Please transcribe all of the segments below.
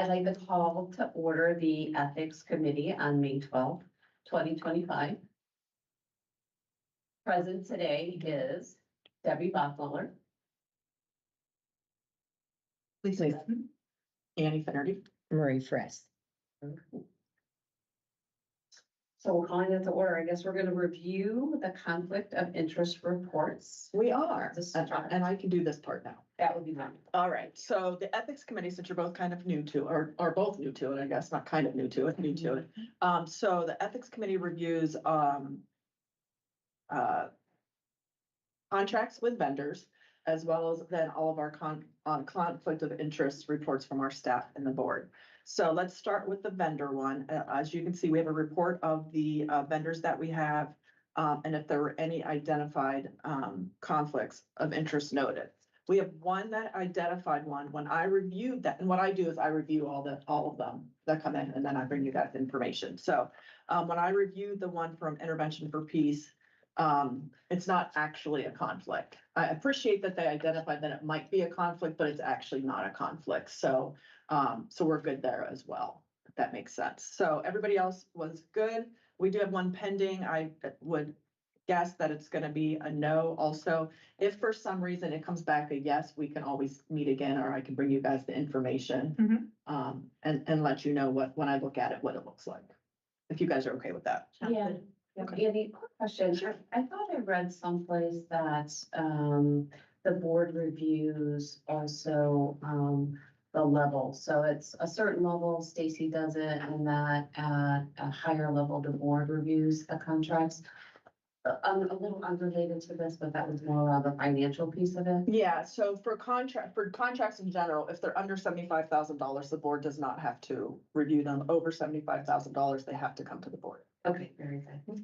I'd like to call to order the Ethics Committee on May 12th, 2025. Present today is Debbie Bachmuller, Lisa. Annie Finnerty. Marie Fress. So we're calling it to order. I guess we're going to review the conflict of interest reports. We are, To start. and I can do this part now. That would be wonderful. All right, so the ethics committee, since you're both kind of new to, or are both new to it, I guess, not kind of new to it, new to it. So the ethics committee reviews, contracts with vendors, as well as then all of our conflict of interest reports from our staff and the board. So let's start with the vendor one. As you can see, we have a report of the vendors that we have, and if there were any identified conflicts of interest noted. We have one that identified one. When I reviewed that, and what I do is I review all of them that come in, and then I bring you that information. So when I reviewed the one from Intervention for Peace, it's not actually a conflict. I appreciate that they identified that it might be a conflict, but it's actually not a conflict. So we're good there as well, if that makes sense. So everybody else was good. We do have one pending. I would guess that it's going to be a no also. If for some reason it comes back a yes, we can always meet again, or I can bring you guys the information, and let you know when I look at it, what it looks like. If you guys are okay with that. Yeah. Okay. Andy, quick question. I thought I read someplace that the board reviews also the level. So it's a certain level, Stacy does it, and that at a higher level, the board reviews the contracts. A little unrelated to this, but that was more of a financial piece of it. Yeah, so for contracts in general, if they're under $75,000, the board does not have to review them. Over $75,000, they have to come to the board. Okay, very good.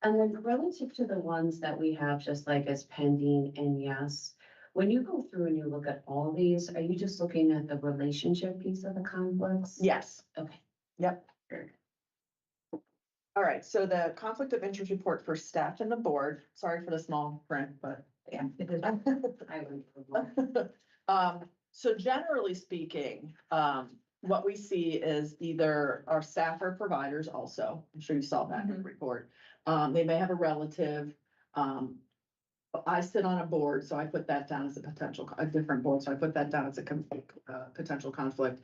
And then relative to the ones that we have, just like as pending and yes, when you go through and you look at all these, are you just looking at the relationship piece of the conflicts? Yes. Okay. Yep. Very good. All right, so the conflict of interest report for staff and the board, sorry for the small print, but. Yeah, it is. I went for one. So generally speaking, what we see is either our staff or providers also, I'm sure you saw that in the report. They may have a relative. I sit on a board, so I put that down as a different board, so I put that down as a potential conflict.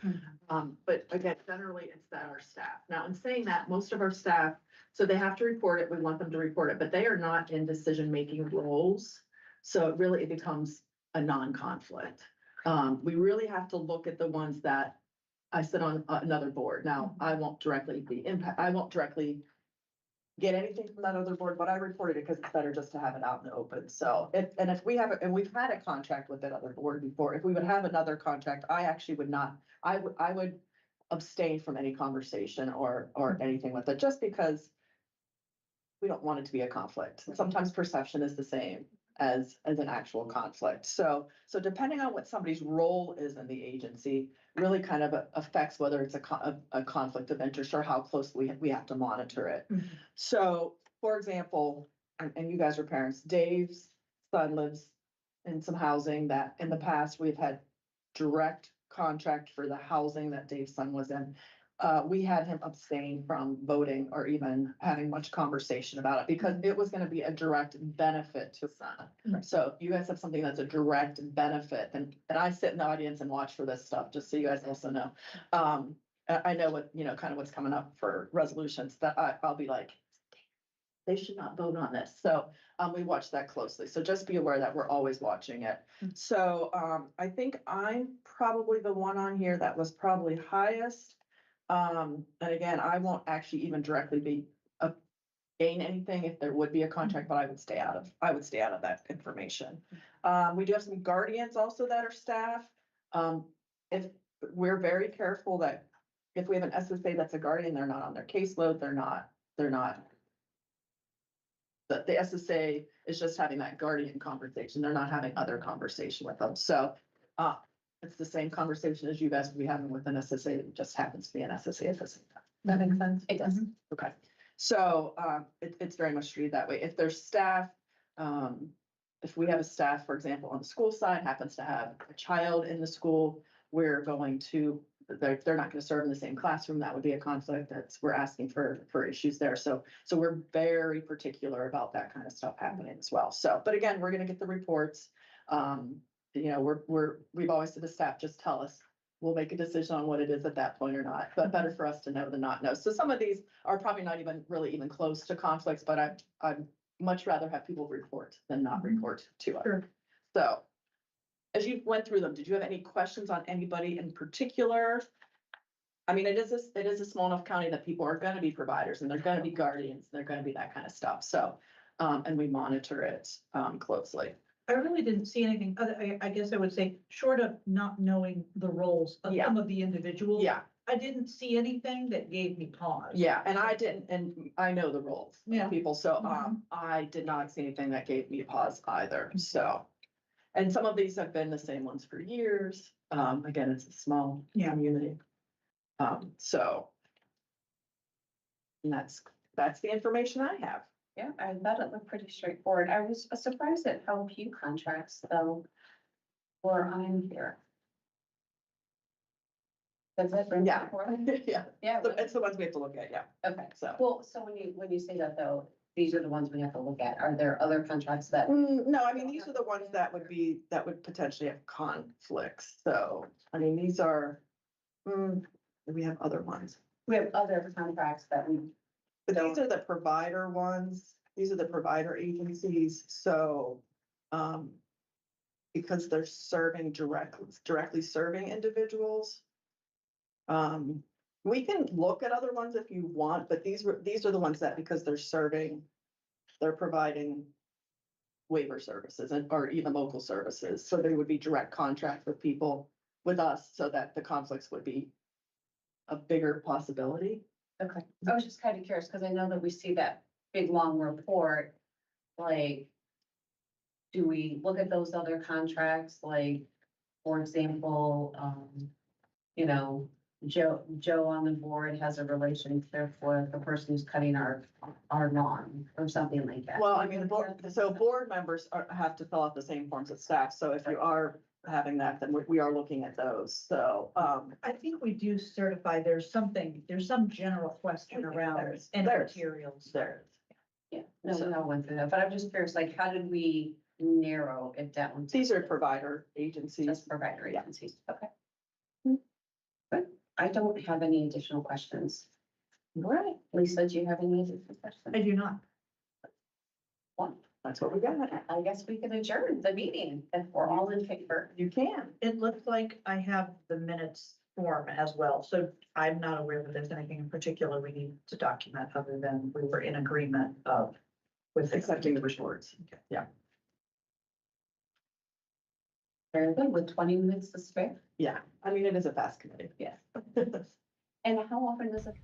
But again, generally it's our staff. Now, in saying that, most of our staff, so they have to report it, we want them to report it, but they are not in decision-making roles. So it becomes a non-conflict. We really have to look at the ones that I sit on another board. Now, I won't directly get anything from that other board, but I reported it because it's better just to have it out in the open. So if we have, and we've had a contract with that other board before, if we would have another contract, I actually would not, I would abstain from any conversation or anything with it, just because we don't want it to be a conflict. Sometimes perception is the same as an actual conflict. So depending on what somebody's role is in the agency really kind of affects whether it's a conflict of interest or how closely we have to monitor it. So for example, and you guys are parents, Dave's son lives in some housing that in the past we've had direct contract for the housing that Dave's son was in. We had him abstain from voting or even having much conversation about it because it was going to be a direct benefit to son. So if you guys have something that's a direct benefit, and I sit in the audience and watch for this stuff, just so you guys also know. I know what, kind of what's coming up for resolutions that I'll be like, they should not vote on this. So we watch that closely. So just be aware that we're always watching it. So I think I'm probably the one on here that was probably highest. And again, I won't actually even directly gain anything if there would be a contract, but I would stay out of that information. We do have some guardians also that are staff. If we're very careful that if we have an SSA that's a guardian, they're not on their caseload, they're not. The SSA is just having that guardian conversation. They're not having other conversation with them. So it's the same conversation as you guys will be having with an SSA. It just happens to be an SSA at the same time. That makes sense? It does. Okay. So it's very much treated that way. If there's staff, if we have a staff, for example, on the school side happens to have a child in the school, we're going to they're not gonna serve in the same classroom, that would be a conflict, we're asking for issues there, so we're very particular about that kind of stuff happening as well, so, but again, we're gonna get the reports. You know, we've always said to staff, just tell us, we'll make a decision on what it is at that point or not, but better for us to know than not know. So some of these are probably not even close to conflicts, but I'd much rather have people report than not report to us. Sure. So, as you went through them, did you have any questions on anybody in particular? I mean, it is a small enough county that people are gonna be providers and they're gonna be guardians, and they're gonna be that kind of stuff, so, and we monitor it, closely. I really didn't see anything other, I guess I would say, short of not knowing the roles of Yeah. some of the individuals. Yeah, I didn't see anything that gave me pause. yeah, and I didn't, and I know the roles Yeah. of people, so, Mhm. I did not see anything that gave me pause either, so. And some of these have been the same ones for years, again, it's a small Yeah. community. So. And that's the information I have. Yeah, I thought it looked pretty straightforward. I was surprised at how few contracts though were on here. Does that bring Yeah. that forward? Yeah, Yeah, it's the ones we have to look at, yeah, okay. so. Well, so when you say that though, these are the ones we have to look at. Are there other contracts that? No, I mean, these are the ones that would potentially have conflicts, so, I mean, these are, we have other ones. We have other contracts that we, But these are the provider ones, these are the provider agencies, so, because they're serving directly serving individuals. We can look at other ones if you want, but these are the ones that, because they're providing waiver services or even local services, so they would be direct contract with people, with us, so that the conflicts would be a bigger possibility. okay. I was just kind of curious because I know that we see that big, long report, like, do we look at those other contracts, like, for example, you know, Joe on the board has a relationship with the person who's cutting our lawn or something like that. Well, I mean, board members have to fill out the same forms as staff, so if you are having that, then we are looking at those, so, I think we do certify, there's some general question around There's- any there's- materials. there. Yeah, no, we all went through that, but I'm just curious, like, how did we narrow it down? to These are provider agencies. Just provider Yeah. agencies, okay. But I don't have any additional questions. Right, Lisa, do you have any additional I questions? do not. Well, that's what we got. I guess we can adjourn the meeting if we're all in favor. You can. It looks like I have the minutes form as well, so I'm not aware that there's anything in particular we need to document other than we were in agreement of with Accepting the reports. Yeah, Very good, with 20 minutes to spare. yeah, I mean, it is a fast committee. Yeah. And how often does it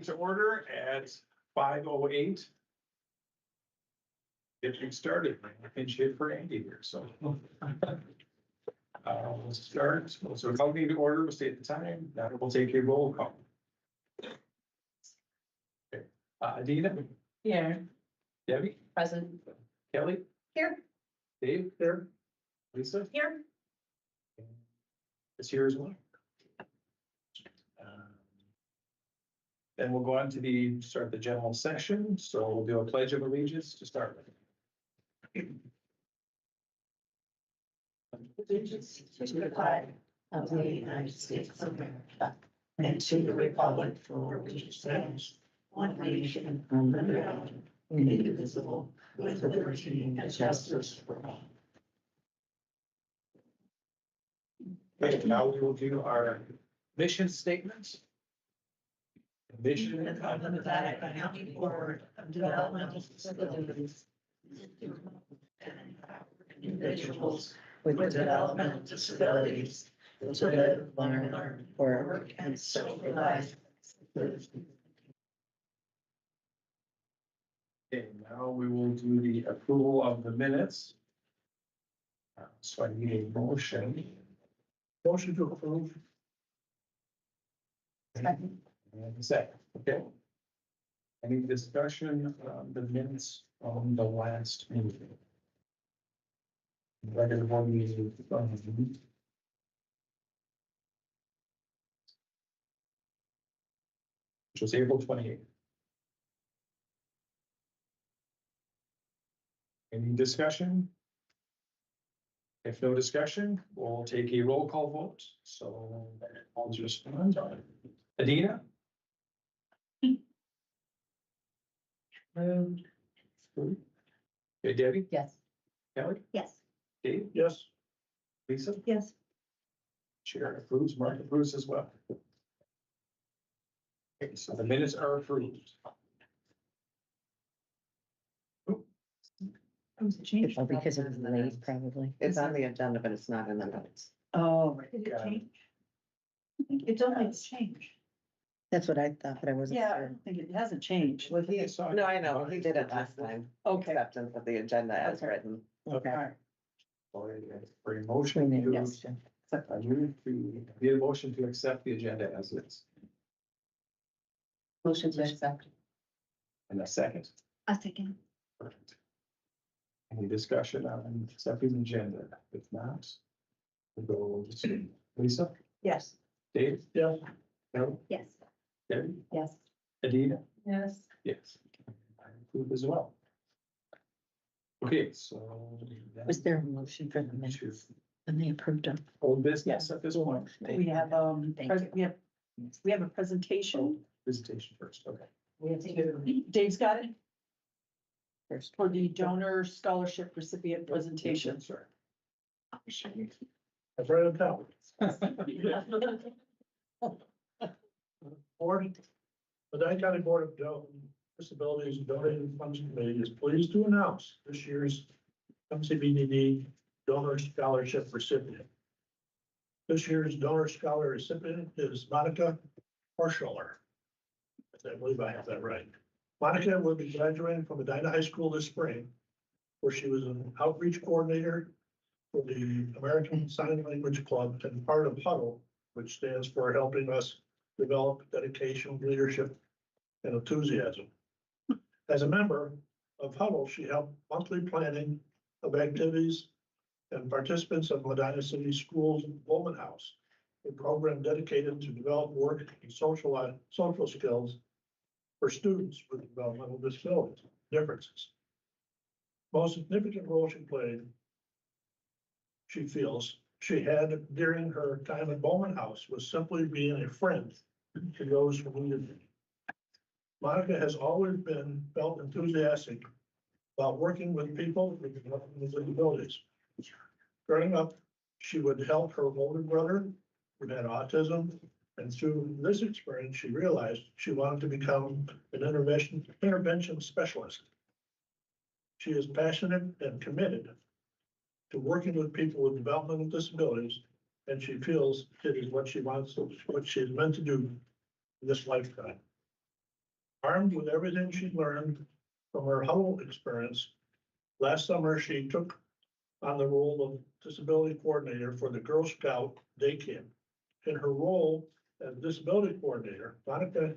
meeting to order at 5:08. Getting started, pinch hit for Andy here, so. Let's start, so call meeting to order, we'll stay at the time, now we'll take a roll call. Okay. Dina? Here. Debbie? Present. Kelly? Here. Dave? Here. Lisa? Here. Is here as well. Then we'll go on to start the general session, so we'll do a pledge of allegiance to start with. Allegiance to the flag of the United States of America and to the republic for which it stands, one nation under God, indivisible, with liberty and justice for all. Okay, now we will do our mission statements. Mission. Of the Nevada County Board of Developmental Disabilities. Individuals with developmental disabilities to live, learn, work, and socialize. Okay, now we will do the approval of the minutes. So I need a motion. Motion to approve. Second. And a second, okay. Any discussion on the minutes from the last meeting? Regular board meeting. Which was April 28th. Any discussion? If no discussion, we'll take a roll call vote, so I'll just respond. Adina? Moved. Okay, Debbie? Yes. Kelly? Yes. Dave? Yes. Lisa? Yes. Chair approves, Mark approves as well. Okay, so the minutes are approved. Oh, because it was late, probably. It's on the agenda, but it's not in the minutes. Oh, right. Did it Got it. change? It's only a change. That's what I thought, but I wasn't Yeah, I sure. don't think it hasn't changed. Well, he saw. No, I know, he did it last time. Okay. Acceptance of the agenda as Okay. written. Okay. For a motion, Yes. I move to, need a motion to accept the agenda as is. Motion to accept. And a second. A second. Perfect. Any discussion on accepting the agenda? If not, we'll go to Lisa, Yes. Dave? Yeah. Kelly? Yes. Debbie? Yes. Adina? Yes. Yes. I approve as well. Okay, so. Was there a motion for the minutes? And they approved them? Old business at this point. We have, Thank you. we have a presentation. Presentation first, okay. We have to, Dave's got it First. for the donor scholarship recipient presentation. Sorry. I've read it down. Board, the Medina County Board of Disabilities and Donating Funds Committee is pleased to announce this year's MCBDD donor scholarship recipient. This year's donor scholar recipient is Monica Horschuller. I believe I have that right. Monica will be graduating from Medina High School this spring, where she was an outreach coordinator for the American Sign Language Club and part of Huddle, which stands for helping us develop dedication, leadership, and enthusiasm. As a member of Huddle, she helped monthly planning of activities and participants of Medina City Schools Bowman House, a program dedicated to develop work and social skills for students with developmental disabilities differences. Most significant role she played, she feels, she had during her time at Bowman House was simply being a friend to those who needed it. Monica has always felt enthusiastic about working with people with developmental disabilities. Growing up, she would help her older brother who had autism, and through this experience, she realized she wanted to become an intervention specialist. She is passionate and committed to working with people with developmental disabilities, and she feels it is what she wants, what she is meant to do in this lifetime. Armed with everything she learned from her Huddle experience, last summer she took on the role of disability coordinator for the Girl Scout Day Camp. In her role as disability coordinator, Monica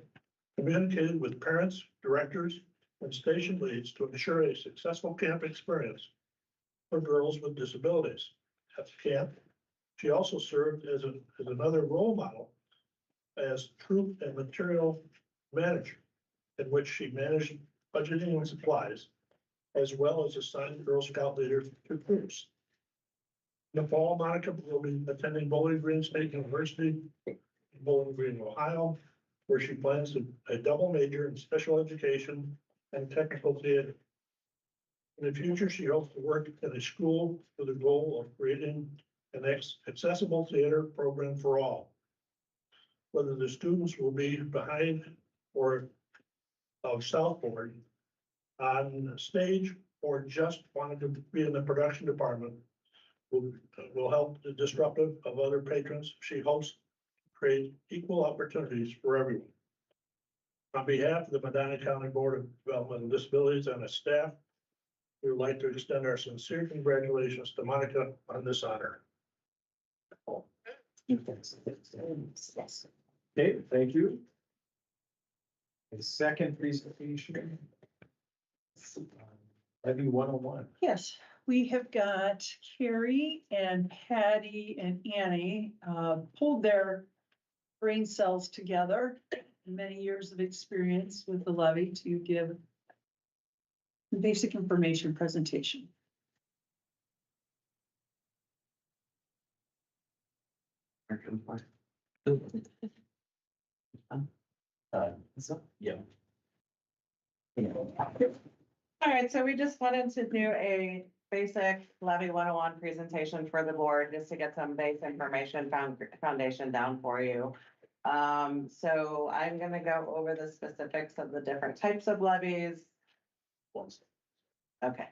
communicated with parents, directors, and station leads to ensure a successful camp experience for girls with disabilities. At the camp, she also served as another role model as troop and material manager, in which she managed budgeting and supplies, as well as assigned Girl Scout leaders to troops. In the fall, Monica will be attending Bowling Green State University in Bowling Green, Ohio, where she plans a double major in special education and technical theater. In the future, she hopes to work at a school with the goal of creating an accessible theater program for all. Whether the students will be behind or of Southboard on stage or just wanted to be in the production department will help the disruptive of other patrons. She hopes to create equal opportunities for everyone. On behalf of the Medina County Board of Developmental Disabilities and its staff, we would like to extend our sincere congratulations to Monica on this honor. Okay, thank you. The second presentation. Levy 101. Yes, we have got Carrie and Patty and Annie, pulled their brain cells together, many years of experience with the levy to give a basic information presentation. Yeah. All right, so we just wanted to do a basic Levy 101 presentation for the board, just to get some base information foundation down for you. So I'm gonna go over the specifics of the different types of levies. Okay.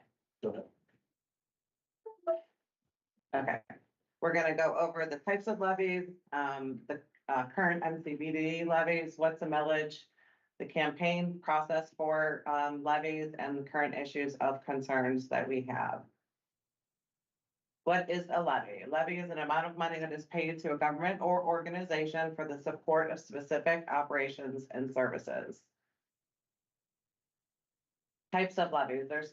Okay, we're gonna go over the types of levies, the current MCBDD levies, what's the millage, the campaign process for levies, and the current issues of concerns that we have. What is a levy? A levy is an amount of money that is paid to a government or organization for the support of specific operations and services. Types of levies. There's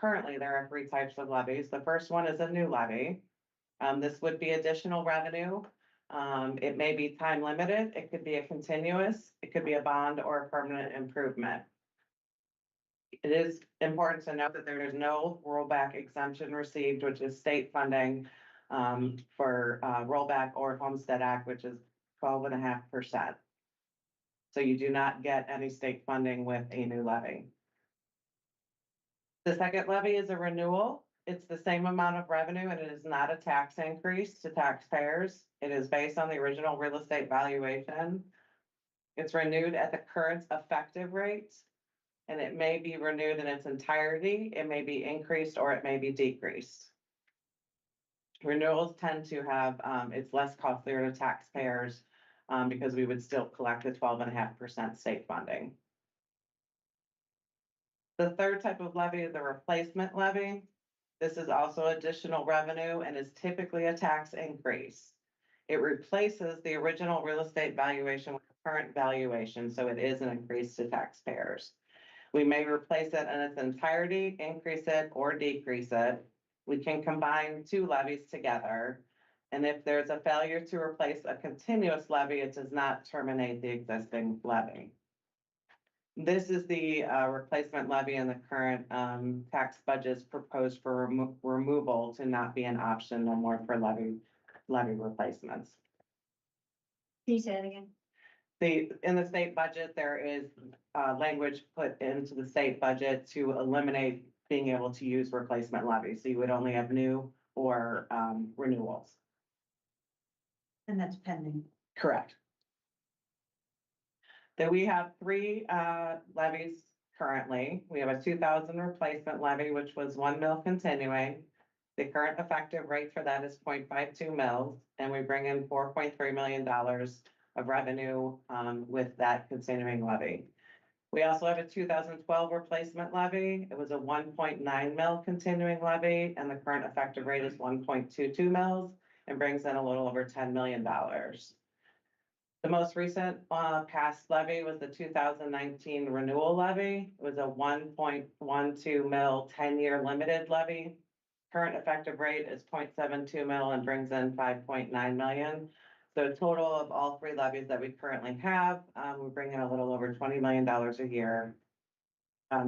currently there are 3 types of levies. The first one is a new levy. This would be additional revenue. It may be time limited. It could be a continuous, it could be a bond or a permanent improvement. It is important to note that there is no rollback exemption received, which is state funding for rollback or Homestead Act, which is 12.5%. So you do not get any state funding with a new levy. The second levy is a renewal. It's the same amount of revenue and it is not a tax increase to taxpayers. It is based on the original real estate valuation. It's renewed at the current effective rate, and it may be renewed in its entirety. It may be increased or it may be decreased. Renewals tend to have, it's less costlier to taxpayers because we would still collect the 12.5% state funding. The third type of levy is a replacement levy. This is also additional revenue and is typically a tax increase. It replaces the original real estate valuation with current valuation, so it is an increase to taxpayers. We may replace it in its entirety, increase it, or decrease it. We can combine 2 levies together. And if there's a failure to replace a continuous levy, it does not terminate the existing levy. This is the replacement levy in the current tax budgets proposed for removal to not be an option no more for levy replacements. Can you say that again? In the state budget, there is language put into the state budget to eliminate being able to use replacement levies. So you would only have new or renewals. And that's pending. Correct. Then we have 3 levies currently. We have a 2000 replacement levy, which was 1 mil continuing. The current effective rate for that is 0.52 mils, and we bring in $4.3 million of revenue with that continuing levy. We also have a 2012 replacement levy. It was a 1.9 mil continuing levy, and the current effective rate is 1.22 mils and brings in a little over $10 million. The most recent passed levy was the 2019 renewal levy. It was a 1.12 mil 10-year limited levy. Current effective rate is 0.72 mil and brings in 5.9 million. So total of all three levies that we currently have, we bring in a little over $20 million a year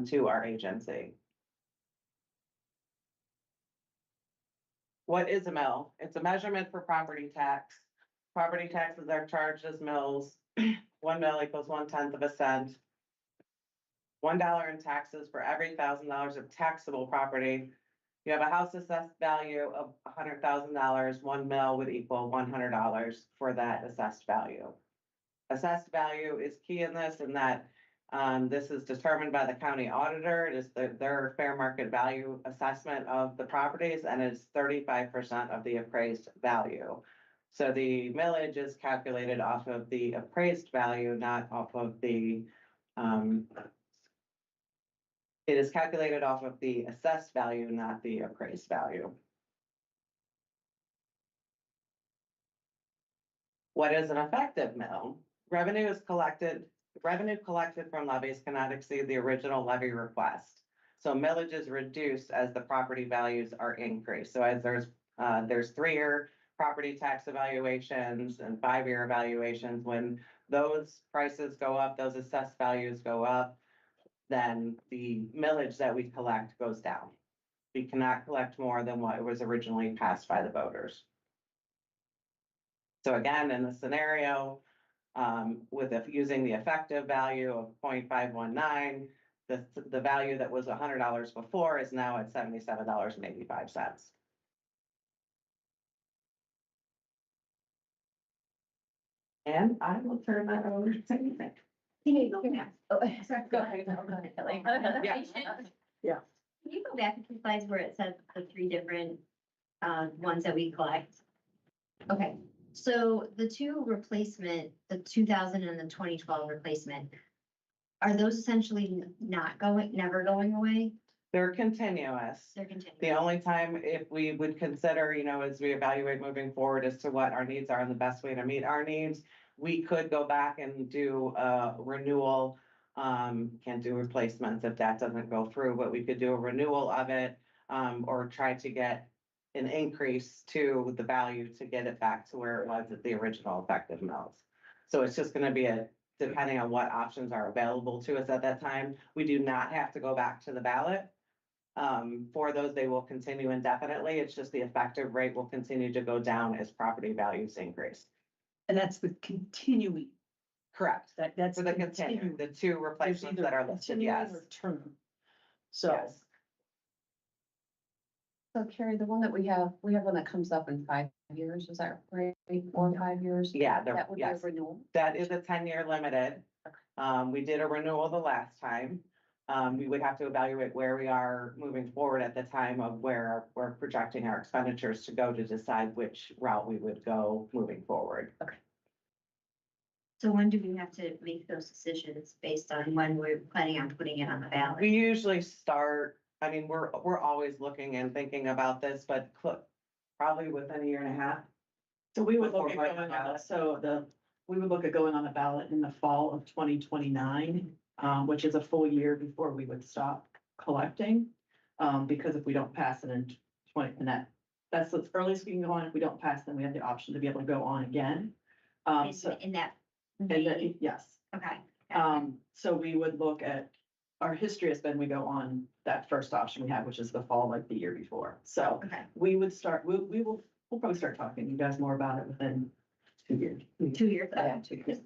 to our agency. What is a mill? It's a measurement for property tax. Property taxes are charged as mills. 1 mil equals 1/10 of a cent. $1 in taxes for every $1,000 of taxable property. You have a house assessed value of $100,000, 1 mil would equal $100 for that assessed value. Assessed value is key in this, in that this is determined by the county auditor. It is their fair market value assessment of the properties, and it's 35% of the appraised value. So the millage is calculated off of the appraised value, not off of the, it is calculated off of the assessed value, not the appraised value. What is an effective mill? Revenue collected from levies cannot exceed the original levy request. So millage is reduced as the property values are increased. So as there's 3-year property tax evaluations and 5-year evaluations, when those prices go up, those assessed values go up, then the millage that we collect goes down. We cannot collect more than what was originally passed by the voters. So again, in the scenario, using the effective value of 0.519, the value that was $100 before is now at $77.85. And I will turn that over to anything. Can you go back? Oh, sorry. Go ahead, Kelly. Yeah. Yeah. Can you go back a few slides where it says the 3 different ones that we collect? Okay, so the 2 replacement, the 2000 and the 2012 replacement, are those essentially never going away? They're continuous. They're continuing. The only time if we would consider, as we evaluate moving forward as to what our needs are and the best way to meet our needs, we could go back and do a renewal. Can't do replacements if that doesn't go through, but we could do a renewal of it, or try to get an increase to the value to get it back to where it was at the original effective mills. So it's just gonna be depending on what options are available to us at that time. We do not have to go back to the ballot. For those, they will continue indefinitely. It's just the effective rate will continue to go down as property values increase. And that's the continuing, Correct. that's For the continuing, continuing. the 2 There's replacements either that are listed, continuing yes. or term. So, Yes. So Carrie, the one that we have one that comes up in 5 years, is that right? 4 or 5 years? Yeah, That would be a yes. renewal. That is a 10-year limited. We did a renewal the last time. We would have to evaluate where we are moving forward at the time of where we're projecting our expenditures to go to decide which route we would go moving forward. So when do we have to make those decisions based on when we're planning on putting it on the ballot? We usually start, we're always looking and thinking about this, but probably within 1.5 years. So we would look Before at going going on on, we would look at going on the ballot in the fall of 2029, which is a full year before we would stop collecting. Because if we don't pass it in 20, and that's the earliest we can go on. If we don't pass, then we have the option to be able to go on again. In that. Yes. Okay. So we would look at, our history has been, we go on that first option we have, which is the fall, like the year before. So Okay. we would start, we'll probably start talking to you guys more about it within 2 years. 2 years. Yeah, 2 years.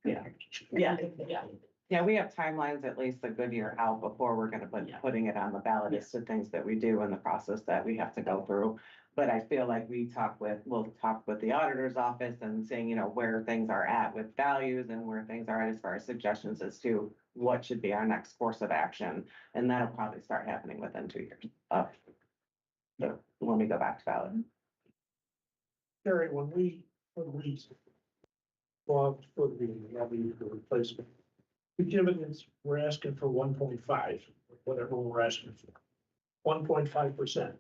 Yeah. Yeah, we have timelines at least a good year out before we're gonna putting it on the ballot as to things that we do in the process that we have to go through. But I feel like we'll talk with the auditor's office and seeing, where things are at with values and where things are at as far as suggestions as to what should be our next course of action. And that'll probably start happening within 2 years when we go back to ballot. Carrie, when we go out for the levy for replacement, Given it's, we're asking for 1.5, whatever we're asking for, 1.5%.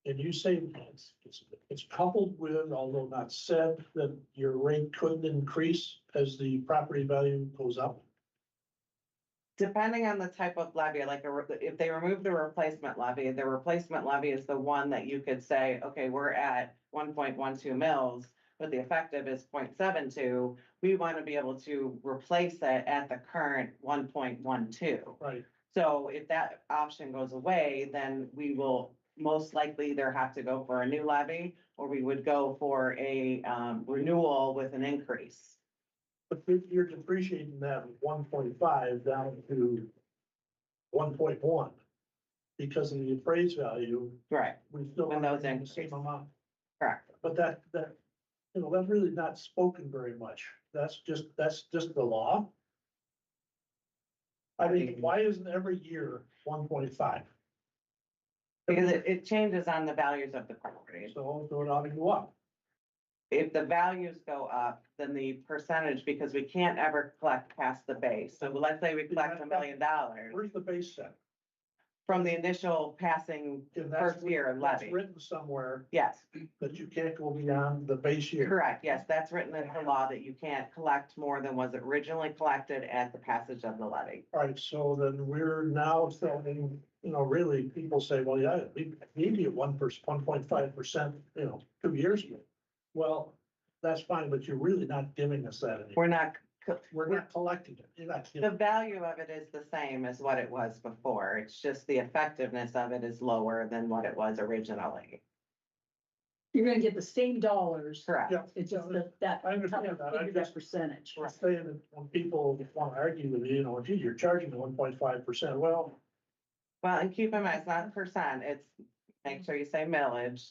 And you say it's coupled with, although not said, that your rate could increase as the property value goes up. Depending on the type of levy, like if they remove the replacement levy is the one that you could say, okay, we're at 1.12 mils, but the effective is 0.72. We want to be able to replace it at the current 1.12. Right. So if that option goes away, then we will most likely either have to go for a new levy, or we would go for a renewal with an increase. But you're depreciating that 1.5 down to 1.1 because of the appraised value. Right, We still When want those the same increase. amount. correct. But that's really not spoken very much. That's just the law. I mean, why isn't every year 1.5? Because it changes on the values of the property. So it ought to go up. If the values go up, then the percentage, because we can't ever collect past the base. So let's say we collect $1 million Where's the base set? from the initial passing And that's- first year of that's levy. written somewhere Yes, that you can't go beyond the base year. correct. Yes, that's written in the law that you can't collect more than was originally collected at the passage of the levy. All right, so then we're now selling, really, people say, well, yeah, we need you 1.5%, 2 years ago. Well, that's fine, but you're really not giving us that anymore. We're not collecting it. You're not The giving. value of it is the same as what it was before. It's just the effectiveness of it is lower than what it was originally. You're gonna get the same dollars. Correct. Yeah. It's just that. I understand that. I Figure just- that percentage. I'm saying that when people want to argue with you, gee, you're charging the 1.5%. Well, Well, and keep in mind, it's not percent, it's, make sure you say millage,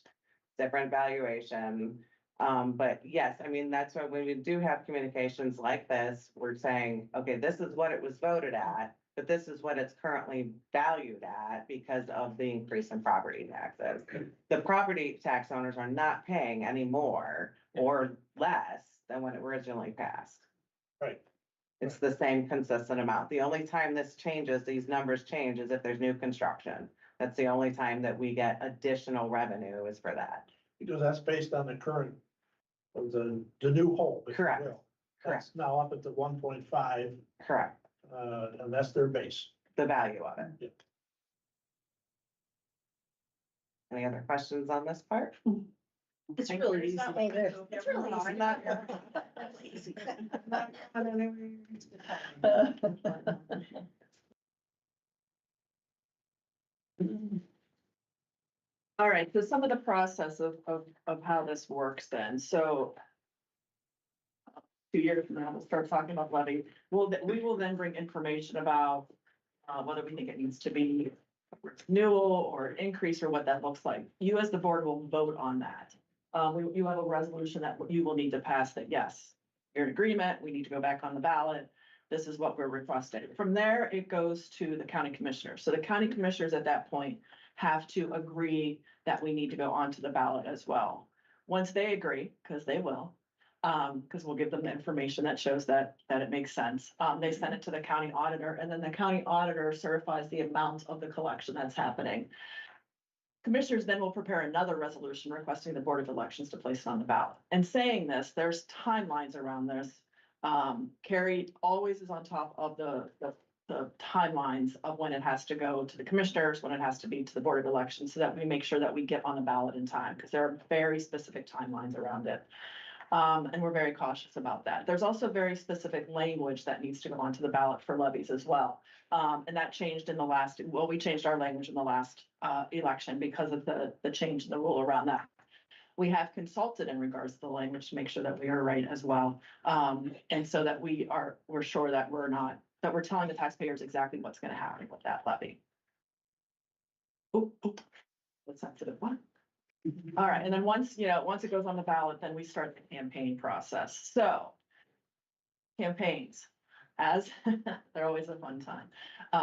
different valuation. But yes, I mean, that's why when we do have communications like this, we're saying, okay, this is what it was voted at, but this is what it's currently valued at because of the increase in property taxes. The property tax owners are not paying any more or less than when it originally passed. right. It's the same consistent amount. The only time this changes, these numbers change, is if there's new construction. That's the only time that we get additional revenue is for that. Because that's based on the current, of the new home. if you Correct. will. That's now up at the 1.5, Correct, and that's their base. the value of it. Yeah. Any other questions on this part? It's really easy. It's really easy. I'm not- Easy. All right, so some of the process of how this works then, so. 2 years from now, we'll start talking about levy. We will then bring information about whether we think it needs to be a renewal or increase or what that looks like. You as the board will vote on that. You have a resolution that you will need to pass that, yes, you're in agreement, we need to go back on the ballot. This is what we're requesting. From there, it goes to the county commissioners. So the county commissioners at that point have to agree that we need to go onto the ballot as well. Once they agree, because they will, because we'll give them the information that shows that it makes sense. They send it to the county auditor, and then the county auditor certifies the amount of the collection that's happening. Commissioners then will prepare another resolution requesting the Board of Elections to place it on the ballot. And saying this, there's timelines around this. Carrie always is on top of the timelines of when it has to go to the commissioners, when it has to be to the Board of Elections, so that we make sure that we get on the ballot in time, because there are very specific timelines around it. And we're very cautious about that. There's also very specific language that needs to go onto the ballot for levies as well. And that changed in the last, we changed our language in the last election because of the change in the rule around that. We have consulted in regards to the language to make sure that we are right as well. And so that we're sure that we're telling the taxpayers exactly what's gonna happen with that levy. That's sensitive one. All right, and then once it goes on the ballot, then we start the campaign process. So campaigns, they're always a fun time.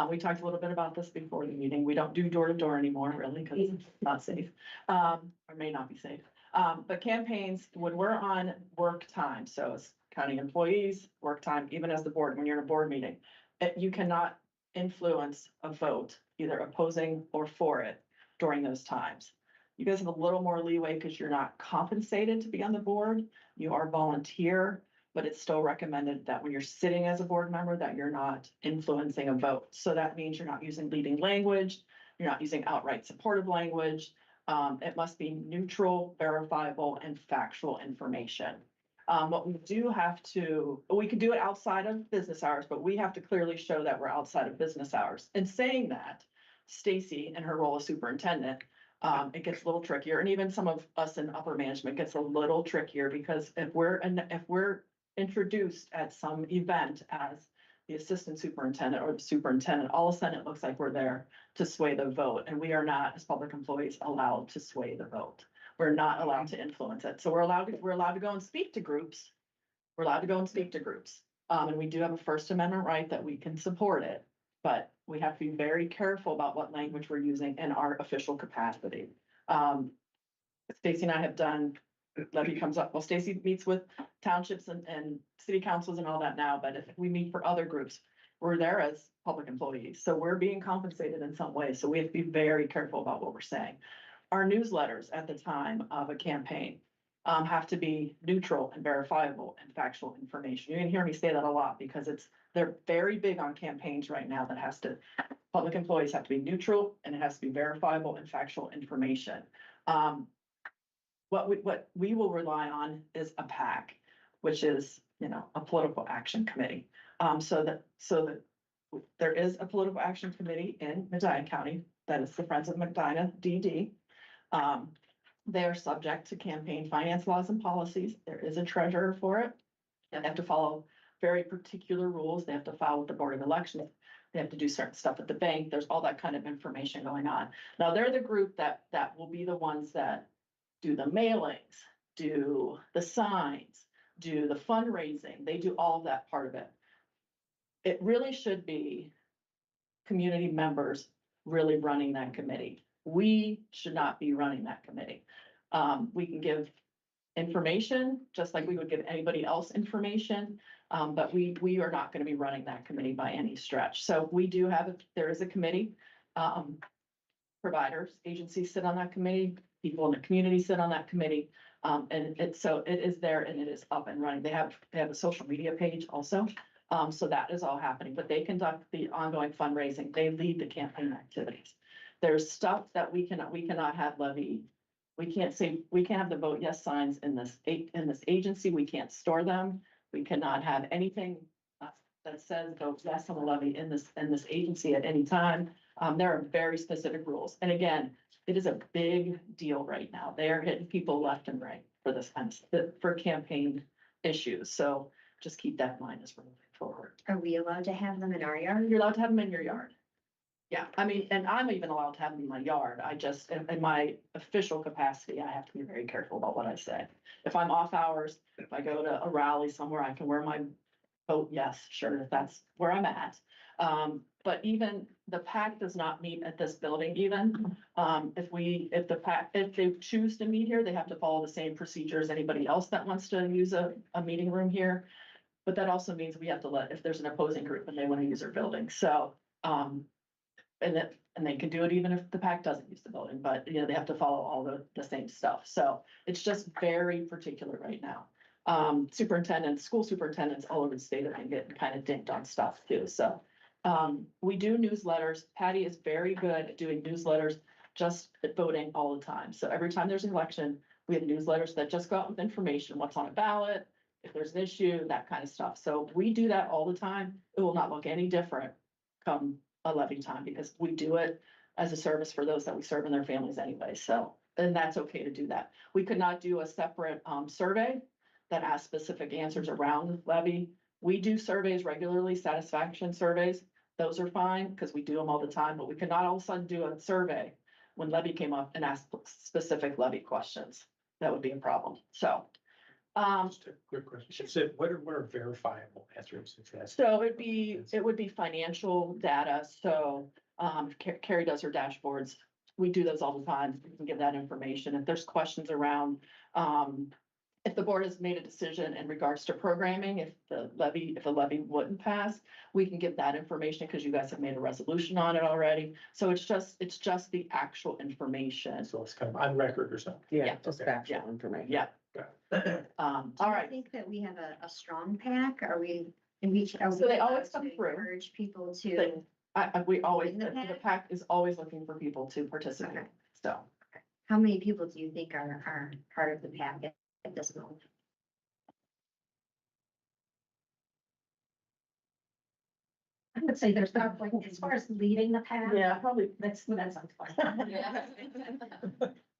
We talked a little bit about this before the meeting. We don't do door to door anymore, really, because it's not safe, or may not be safe. But campaigns, when we're on work time, so it's county employees, work time, even as the board, when you're in a board meeting. You cannot influence a vote, either opposing or for it during those times. You guys have a little more leeway because you're not compensated to be on the board. You are volunteer, but it's still recommended that when you're sitting as a board member, that you're not influencing a vote. So that means you're not using leading language, you're not using outright supportive language. It must be neutral, verifiable, and factual information. What we do have to, we can do it outside of business hours, but we have to clearly show that we're outside of business hours. In saying that, Stacy, in her role as superintendent, it gets a little trickier, and even some of us in upper management gets a little trickier, because if we're introduced at some event as the assistant superintendent or the superintendent, all of a sudden it looks like we're there to sway the vote, and we are not, as public employees, allowed to sway the vote. We're not allowed to influence it. So we're allowed to go and speak to groups. We're allowed to go and speak to groups. And we do have a First Amendment right that we can support it, but we have to be very careful about what language we're using in our official capacity. Stacy and I have done, levy comes up, well, Stacy meets with townships and city councils and all that now, but if we meet for other groups, we're there as public employees. So we're being compensated in some way. So we have to be very careful about what we're saying. Our newsletters at the time of a campaign have to be neutral and verifiable and factual information. You can hear me say that a lot because they're very big on campaigns right now public employees have to be neutral, and it has to be verifiable and factual information. What we will rely on is a PAC, which is, a political action committee. So that there is a political action committee in Medina County, that is the Friends of Medina, DD. They are subject to campaign finance laws and policies. There is a treasurer for it. They have to follow very particular rules. They have to file with the Board of Elections. They have to do certain stuff at the bank. There's all that kind of information going on. Now, they're the group that will be the ones that do the mailings, do the signs, do the fundraising. They do all of that part of it. It really should be community members really running that committee. We should not be running that committee. We can give information just like we would give anybody else information, but we are not going to be running that committee by any stretch. So we do there is a committee. Providers, agencies sit on that committee, people in the community sit on that committee. And it is there and it is up and running. They have a social media page also. So that is all happening, but they conduct the ongoing fundraising. They lead the campaign activities. There's stuff that we cannot have levy. We can't have the vote yes signs in this agency. We can't store them. We cannot have anything that says vote yes on the levy in this agency at any time. There are very specific rules. And again, it is a big deal right now. They are hitting people left and right for this kind of, for campaign issues. So just keep that in mind as we're moving forward. Are we allowed to have them in our yard? You're allowed to have them in your yard. Yeah, I mean, and I'm even allowed to have them in my yard. I just, in my official capacity, I have to be very careful about what I say. If I'm off hours, if I go to a rally somewhere, I can wear my vote yes shirt if that's where I'm at. But even the PAC does not meet at this building even. If they choose to meet here, they have to follow the same procedure as anybody else that wants to use a meeting room here. But that also means we have to if there's an opposing group and they want to use our building. So, and they can do it even if the PAC doesn't use the building, but they have to follow all the same stuff. So it's just very particular right now. School superintendents all over the state have been getting kind of dinked on stuff too. So we do newsletters. Patty is very good at doing newsletters, just at voting all the time. So every time there's an election, we have newsletters that just go out with information, what's on a ballot, if there's an issue, that kind of stuff. So we do that all the time. It will not look any different come a levy time because we do it as a service for those that we serve and their families anyway. So, and that's okay to do that. We could not do a separate survey that asks specific answers around levy. We do surveys regularly, satisfaction surveys. Those are fine because we do them all the time, but we could not all of a sudden do a survey when levy came up and ask specific levy questions. That would be a problem. So. Just a quick question. She said, what are verifiable answers? So it would be financial data. So Carrie does her dashboards. We do those all the time. We can give that information. If there's questions around if the board has made a decision in regards to programming, if the levy wouldn't pass, we can give that information because you guys have made a resolution on it already. So it's just the actual information. So it's kind of on record or something. Yeah, just okay. factual information. Yeah. All Do you right. think that we have a strong pack? Are we? So they always come to through. Encourage people They- to, We always, In the the pack is always looking for people to participate. Okay. So. how many people do you think are part of the pack at this moment? I would say there's not, like, as far as leading the pack. Yeah, probably. That sounds fun.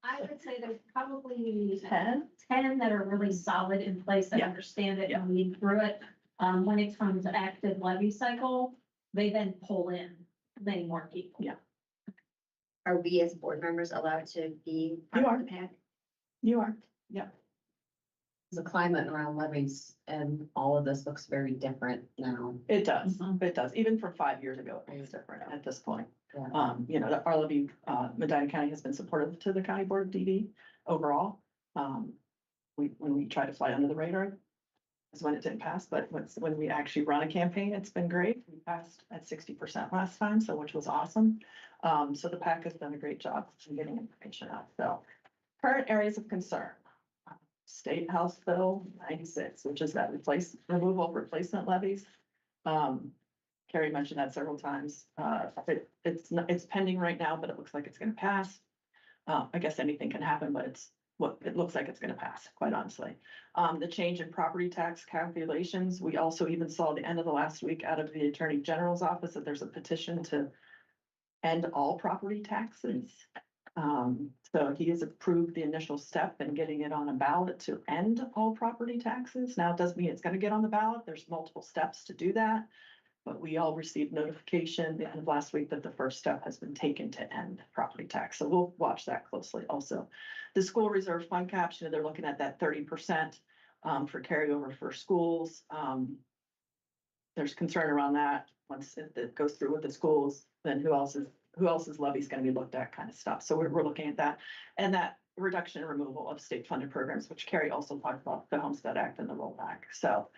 I would say there's probably 10 that are really solid in place that Yeah. understand it Yeah. and lead through it. When it comes to active levy cycle, they then pull in many more people. Yeah. Are we as board members allowed to be part You of are. the pack? You are. The climate around levies and all of this looks very different now. It does. Mhm. It does. Even from 5 years ago, it's different at this point. Yeah. Our levy, Medina County has been supportive to the county board of DD overall. When we try to fly under the radar is when it didn't pass, but when we actually run a campaign, it's been great. We passed at 60% last time, so which was awesome. So the PAC has done a great job in getting information out. So current areas of concern. State House Bill 96, which is that removal of replacement levies. Carrie mentioned that several times. It's pending right now, but it looks like it's gonna pass. I guess anything can happen, but it looks like it's gonna pass, quite honestly. The change in property tax calculations, we also even saw the end of the last week out of the Attorney General's office that there's a petition to end all property taxes. So he has approved the initial step in getting it on a ballot to end all property taxes. Now, it doesn't mean it's gonna get on the ballot. There's multiple steps to do that. But we all received notification the end of last week that the first step has been taken to end property tax. So we'll watch that closely also. The school reserve fund caption, they're looking at that 30% for carryover for schools. There's concern around that. Once it goes through with the schools, then who else's levy is going to be looked at, kind of stuff. So we're looking at that. And that reduction and removal of state funded programs, which Carrie also talked about, the Homestead Act and the rollback. So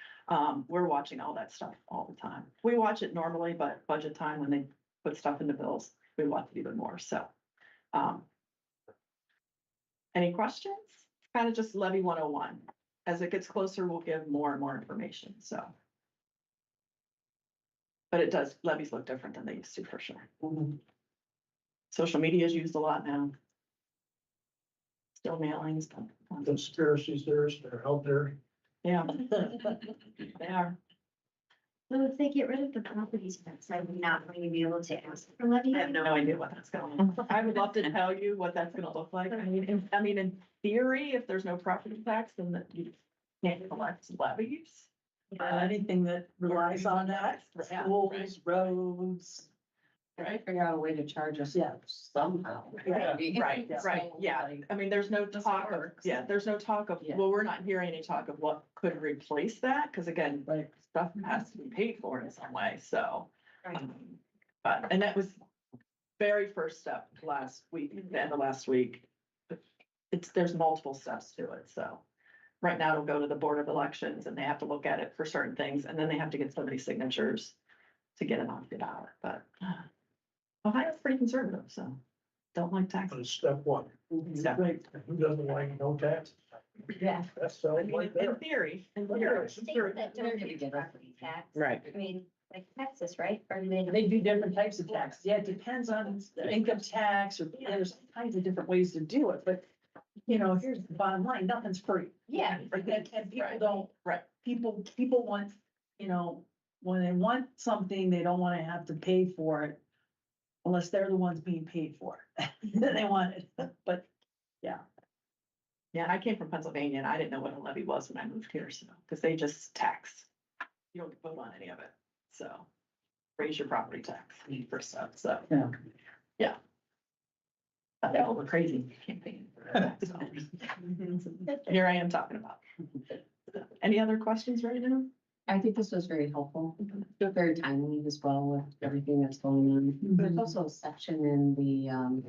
we're watching all that stuff all the time. We watch it normally, but budget time, when they put stuff into bills, we watch it even more. So any questions? Kind of just levy 101. As it gets closer, we'll give more and more information. So. But it does, levies look different than they used to, for sure. Social media is used a lot now. Still mailings, but, Conspiracy theorists that are out there. yeah. They are. So if they get rid of the properties tax, are we not going to be able to ask for levy? I have no idea what that's going on. I would love to tell you what that's gonna look like. I mean, in theory, if there's no property tax, then that you can't collect levies. Anything that relies on that, Yeah. schools, roads. Right? Figure out a way to charge us Yeah. somehow. Right, yeah. I mean, there's no talk of, works. there's no talk of, Yeah. well, we're not hearing any talk of what could replace that, because again, Right. stuff has to be paid for in some way, so. Right. But, and that was very first step last week, the end of last week. There's multiple steps to it, so. Right now, it'll go to the Board of Elections, and they have to look at it for certain things, and then they have to get so many signatures to get it on the ballot, but. Ohio's pretty conservative, so don't like On taxes. step one. Step. Who doesn't like no tax? Yeah. That's I so mean, right in there. theory, in Right theory. there. States that don't give property tax. Right. I mean, like Texas, right? Or do they? They do different types of tax. Yeah, it depends on the income tax, or there's all kinds of different ways to do it, but, here's the bottom line, nothing's free. Yeah. And people Right. don't. Right. People want, when they want something, they don't want to have to pay for it unless they're the ones being paid for it. Then they want it, but Yeah, I came from Pennsylvania and I didn't know what a levy was when I moved here, so, because they just tax. You don't vote on any of it, so raise your property tax for stuff, so. Yeah. Yeah. But they all look crazy campaign. So, here I am talking about. Any other questions right now? I think this was very helpful, very timely as well with everything that's going on. There's also a section in the,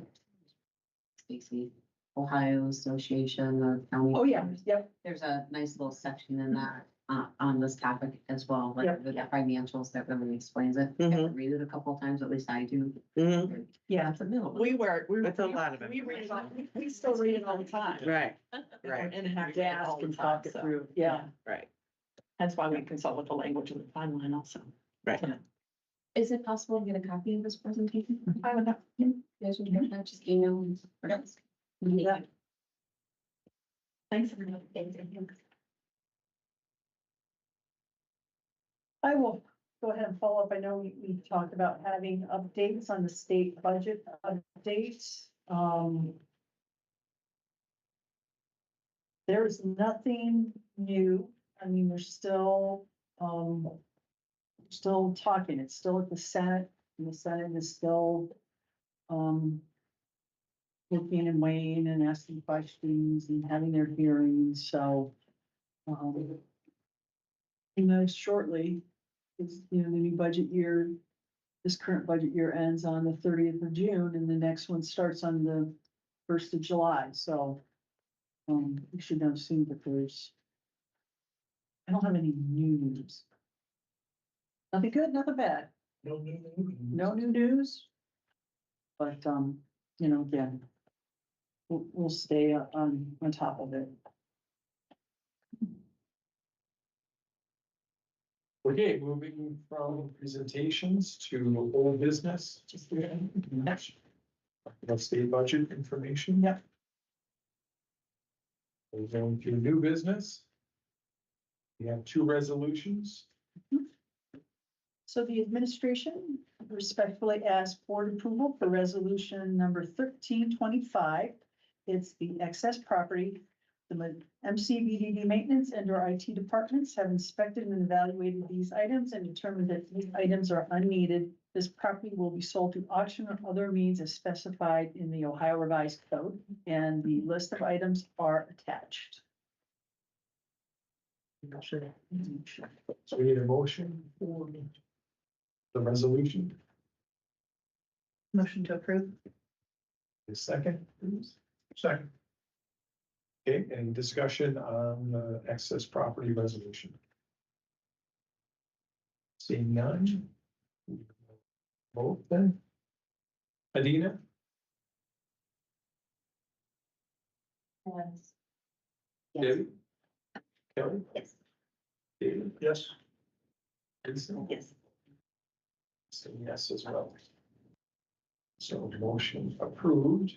Stacy, Ohio Association of County. Oh, yeah, yep, There's a nice little section in that, on this topic as well, like Yep. with the financials that really explains it. I have to read it a couple of times, at least I do. yeah. It's a middle. We were, It's a lot of we read it all, information. we still read it all the time. Right, right, And have to Yeah, ask all and the talk time, it so. through. Yeah. right. That's why we consult with the language and the timeline also. Right. Is it possible to get a copy of this presentation? I would have. You guys would have that, just email. Yeah. Thanks. I will go ahead and follow up. I know we talked about having updates on the state budget updates. There's nothing new. I mean, we're still talking. It's still at the Senate, and the Senate is still, looking and weighing and asking questions and having their hearings, so, shortly, is, the new budget year, this current budget year ends on the 30th of June, and the next one starts on the 1st of July, so, we should know soon, but I don't have any news. Nothing good, nothing bad, No new news. no new news. But, again, we'll stay on top of it. Okay, moving from presentations to old business. State budget information. Yep. We're going to new business. We have two resolutions. So the administration respectfully asks board approval for resolution number 1325. It's the excess property. The MCBDD maintenance and or IT departments have inspected and evaluated these items and determined that these items are unneeded. This property will be sold through auction or other means as specified in the Ohio Revised Code, and the list of items are attached. So we need a motion for the resolution. Motion to approve. A second, please. Second. Okay, any discussion on the excess property resolution? Seeing none. Vote then. Medina, Yes. Debbie? Kelly? Yes. David? Yes. Lisa? Yes. So yes as well. So motion approved.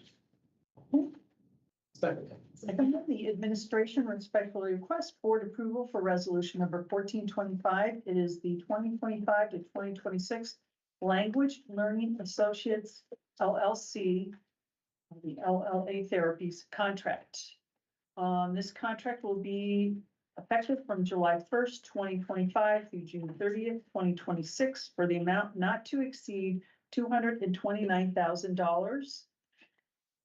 Second. Second, the administration respectfully requests board approval for resolution number 1425. It is the 2025 to 2026 Language Learning Associates LLC, the LLA Therapies contract. This contract will be effective from July 1st, 2025 through June 30th, 2026 for the amount not to exceed $229,000.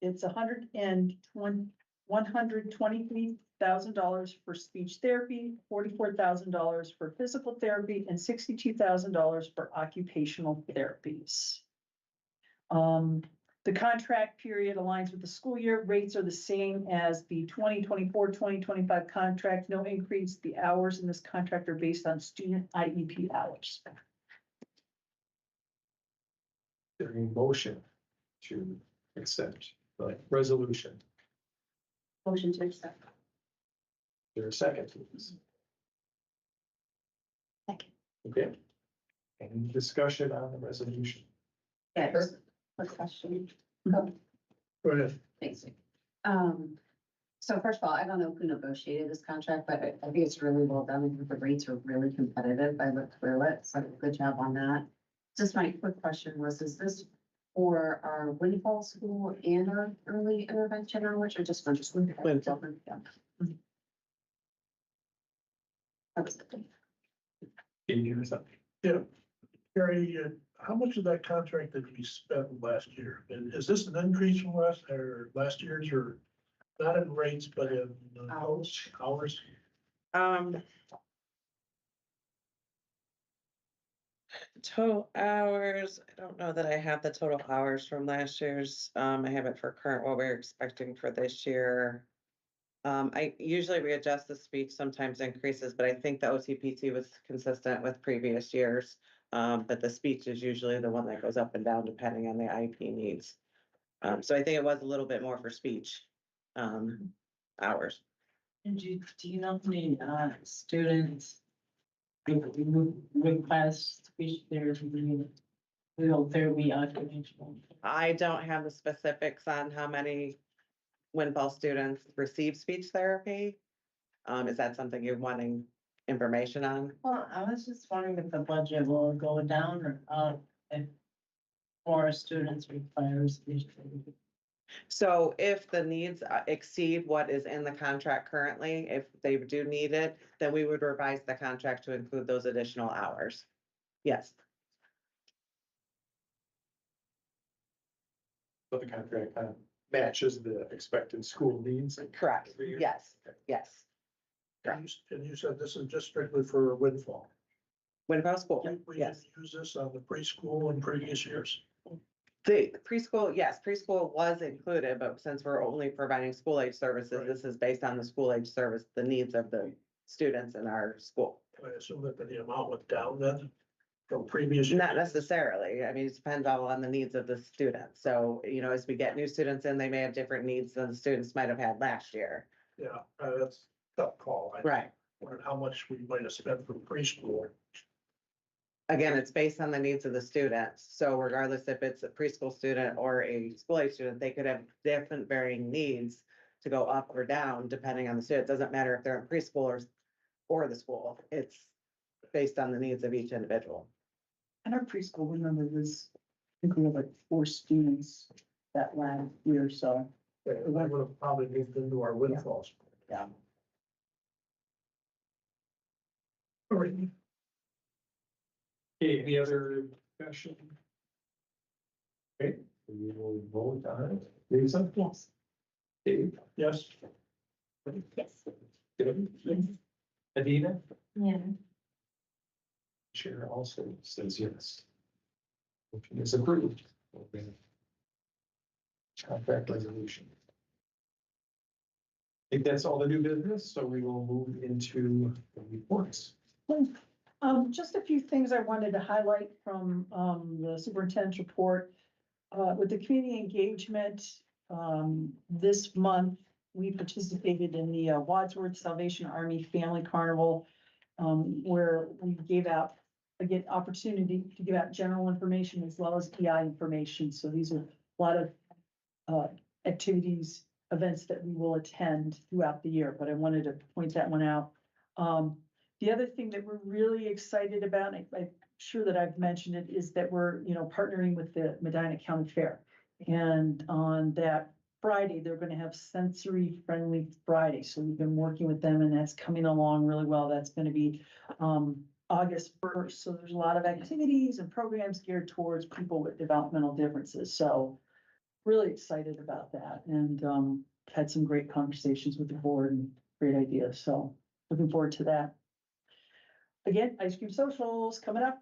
It's $123,000 for speech therapy, $44,000 for physical therapy, and $62,000 for occupational therapies. The contract period aligns with the school year. Rates are the same as the 2024-2025 contract. No increase. The hours in this contract are based on student IEP hours. There a motion to accept the resolution? Motion to accept. There a second, please? Second. Okay. Any discussion on the resolution? Yeah, just a question. Oh, Go ahead. thanks. So first of all, I don't know who negotiated this contract, but I think it's really well done. I think the rates are really competitive. I looked through it, so good job on that. Just my quick question was, is this for our Windfall School and our early intervention hours, or just for Windfall? Yeah. That was it. Can you hear us up? Carrie, how much of that contract did we spend last year? And is this an increase from last year's, or not in rates, but in Hours. hours? Total hours, I don't know that I have the total hours from last year's. I have it for current, what we're expecting for this year. I usually readjust the speech, sometimes increases, but I think the OTPT was consistent with previous years. But the speech is usually the one that goes up and down depending on the IEP needs. So I think it was a little bit more for speech, hours. And do you know how many, students request speech therapy, therapy occupational? I don't have the specifics on how many Winfall students receive speech therapy. Is that something you're wanting information on? Well, I was just wondering if the budget will go down or up if more students require speech therapy. So if the needs exceed what is in the contract currently, if they do need it, then we would revise the contract to include those additional hours. Yes, So the contract kind of matches the expected school needs. correct. Every year. Yes, yes. And you said this is just strictly for Windfall. Winfall School, We yes. didn't use this on the preschool in previous years. The preschool, yes, preschool was included, but since we're only providing school age services, Right. this is based on the school age service, the needs of the students in our school. I assume that the amount went down then from previous. years. Not necessarily. I mean, it depends all on the needs of the student. So, you know, as we get new students in, they may have different needs than the students might have had last year. Yeah, that's a tough call. I Right. wondered how much we might have spent for preschool. Again, it's based on the needs of the students. So regardless if it's a preschool student or a school age student, they could have different varying needs to go up or down depending on the student. It doesn't matter if they're in preschool or the school. It's based on the needs of each individual. And our preschool, remember, was, I think we had like 4 students that last year, so. That would have probably moved into our Windfall. school. Yeah. All right. Okay, any other discussion? Okay, we will vote on it. Lisa? Yes. Dave? Yes. Yes. Debbie? Adina? Yeah. Chair also says yes. Motion is approved. Okay. Contract resolution. I think that's all the new business, so we will move into the reports. Just a few things I wanted to highlight from, the superintendent's report. With the community engagement, this month, we participated in the Wadsworth Salvation Army Family Carnival, where we gave out, again, opportunity to give out general information as well as PI information. So these are a lot of, activities, events that we will attend throughout the year, but I wanted to point that one out. The other thing that we're really excited about, and I'm sure that I've mentioned it, is that we're, partnering with the Medina County Fair. And on that Friday, they're gonna have Sensory Friendly Friday, so we've been working with them and that's coming along really well. That's gonna be, August 1st, so there's a lot of activities and programs geared towards people with developmental differences, so really excited about that, and, had some great conversations with the board and great ideas, so looking forward to that. Again, ice cream socials coming up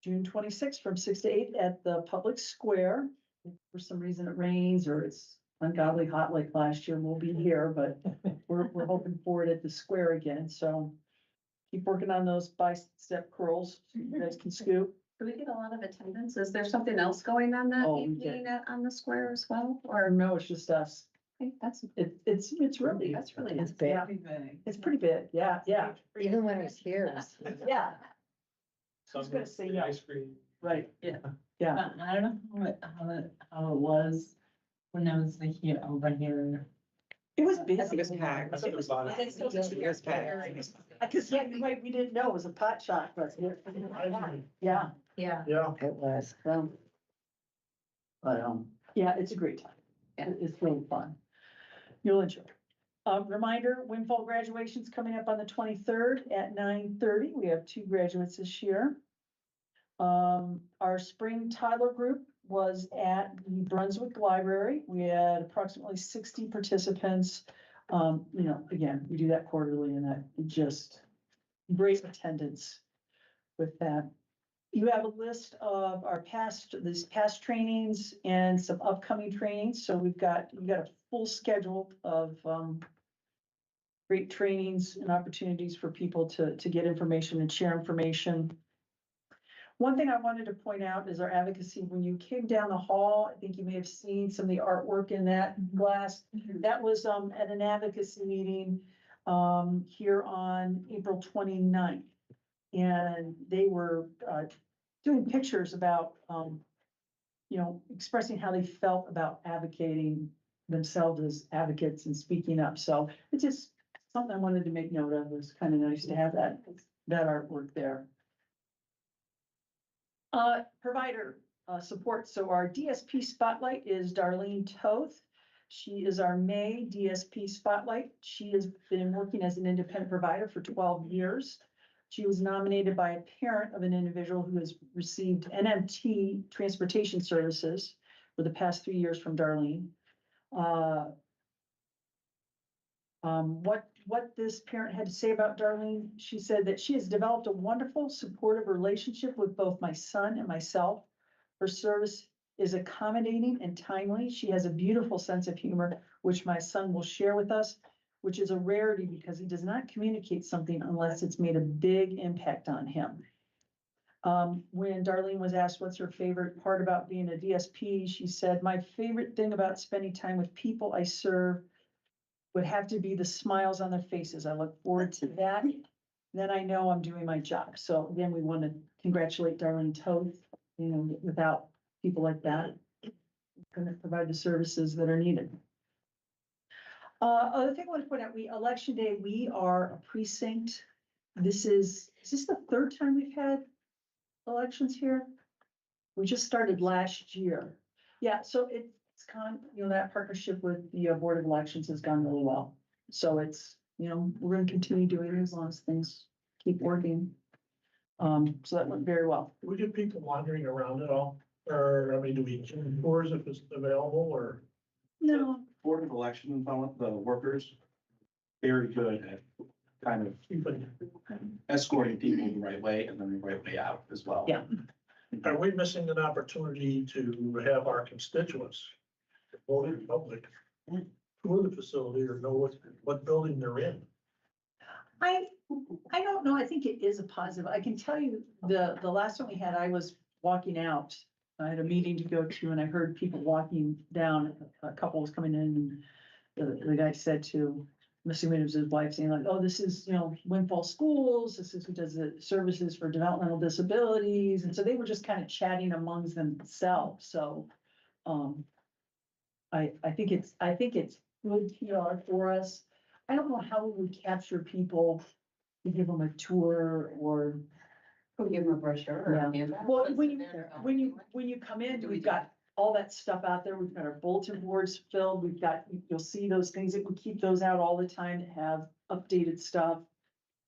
June 26th from 6 to 8 at the public square. If for some reason it rains or it's ungodly hot like last year, we'll be here, but we're hoping for it at the square again, so keep working on those bicep curls, so you guys can scoop. Do we get a lot of attendance? Is there something else going on that Oh, we evening on the square as well? Or Or no, it's just us. okay, that's It's really, that's really it's nice. big. It's pretty big, yeah. Even when it's here. Yeah, Some was gonna say the no. ice cream. right, Yeah. yeah. I don't know how it was when I was here, over here. It was It was busy. packed. I thought it was a lot of. It's still just- It was packed. Because, yeah, we didn't know it was a pot shot, but yeah, Yeah. Yeah. It was. but, yeah, it's a great time. It's really fun. You'll enjoy. Reminder, Windfall graduation's coming up on the 23rd at 9:30. We have 2 graduates this year. Our spring Tyler group was at the Brunswick Library. We had approximately 60 participants. Again, we do that quarterly and that just great attendance with that. You have a list of our these past trainings and some upcoming trainings. So we've got a full schedule of, great trainings and opportunities for people to get information and share information. One thing I wanted to point out is our advocacy. When you came down the hall, I think you may have seen some of the artwork in that glass. That was at an advocacy meeting here on April 29th. And they were doing pictures about, expressing how they felt about advocating themselves as advocates and speaking up. So it's just something I wanted to make note of. It was kind of nice to have that artwork there. Provider support. So our DSP spotlight is Darlene Toth. She is our May DSP spotlight. She has been working as an independent provider for 12 years. She was nominated by a parent of an individual who has received NMT transportation services for the past 3 years from Darlene. What this parent had to say about Darlene, she said that she has developed a wonderful, supportive relationship with both my son and myself. Her service is accommodating and timely. She has a beautiful sense of humor, which my son will share with us, which is a rarity because he does not communicate something unless it's made a big impact on him. When Darlene was asked what's her favorite part about being a DSP, she said, my favorite thing about spending time with people I serve would have to be the smiles on their faces. I look forward to that. Then I know I'm doing my job. So again, we want to congratulate Darlene Toth. Without people like that, going to provide the services that are needed. Other thing I want to point out, election day, we are a precinct. Is this the third time we've had elections here? We just started last year. Yeah, so it's that partnership with the Board of Elections has gone really well. So it's, we're going to continue doing it as long as things keep working. So that went very well. Do we get people wandering around at all? Or, do we give tours if it's available or? No, Board of Election, the workers, very good at kind of escorting people the right way and then the right way out as well. Yeah. Are we missing an opportunity to have our constituents, the voting public, tour the facility or know what building they're in? I don't know. I think it is a positive. I can tell you the last one we had, I was walking out. I had a meeting to go to and I heard people walking down. A couple was coming in and the guy said to, I'm assuming it was his wife, saying like, oh, this is, Windfall Schools. This is who does the services for developmental disabilities. And so they were just kind of chatting amongst themselves. So I think it's good PR for us. I don't know how we would capture people to give them a tour or. We'll give them a brochure. Or a handout. Well, when you come in, we've got all that stuff out there. We've got our bulletin boards filled. You'll see those things that we keep those out all the time to have updated stuff.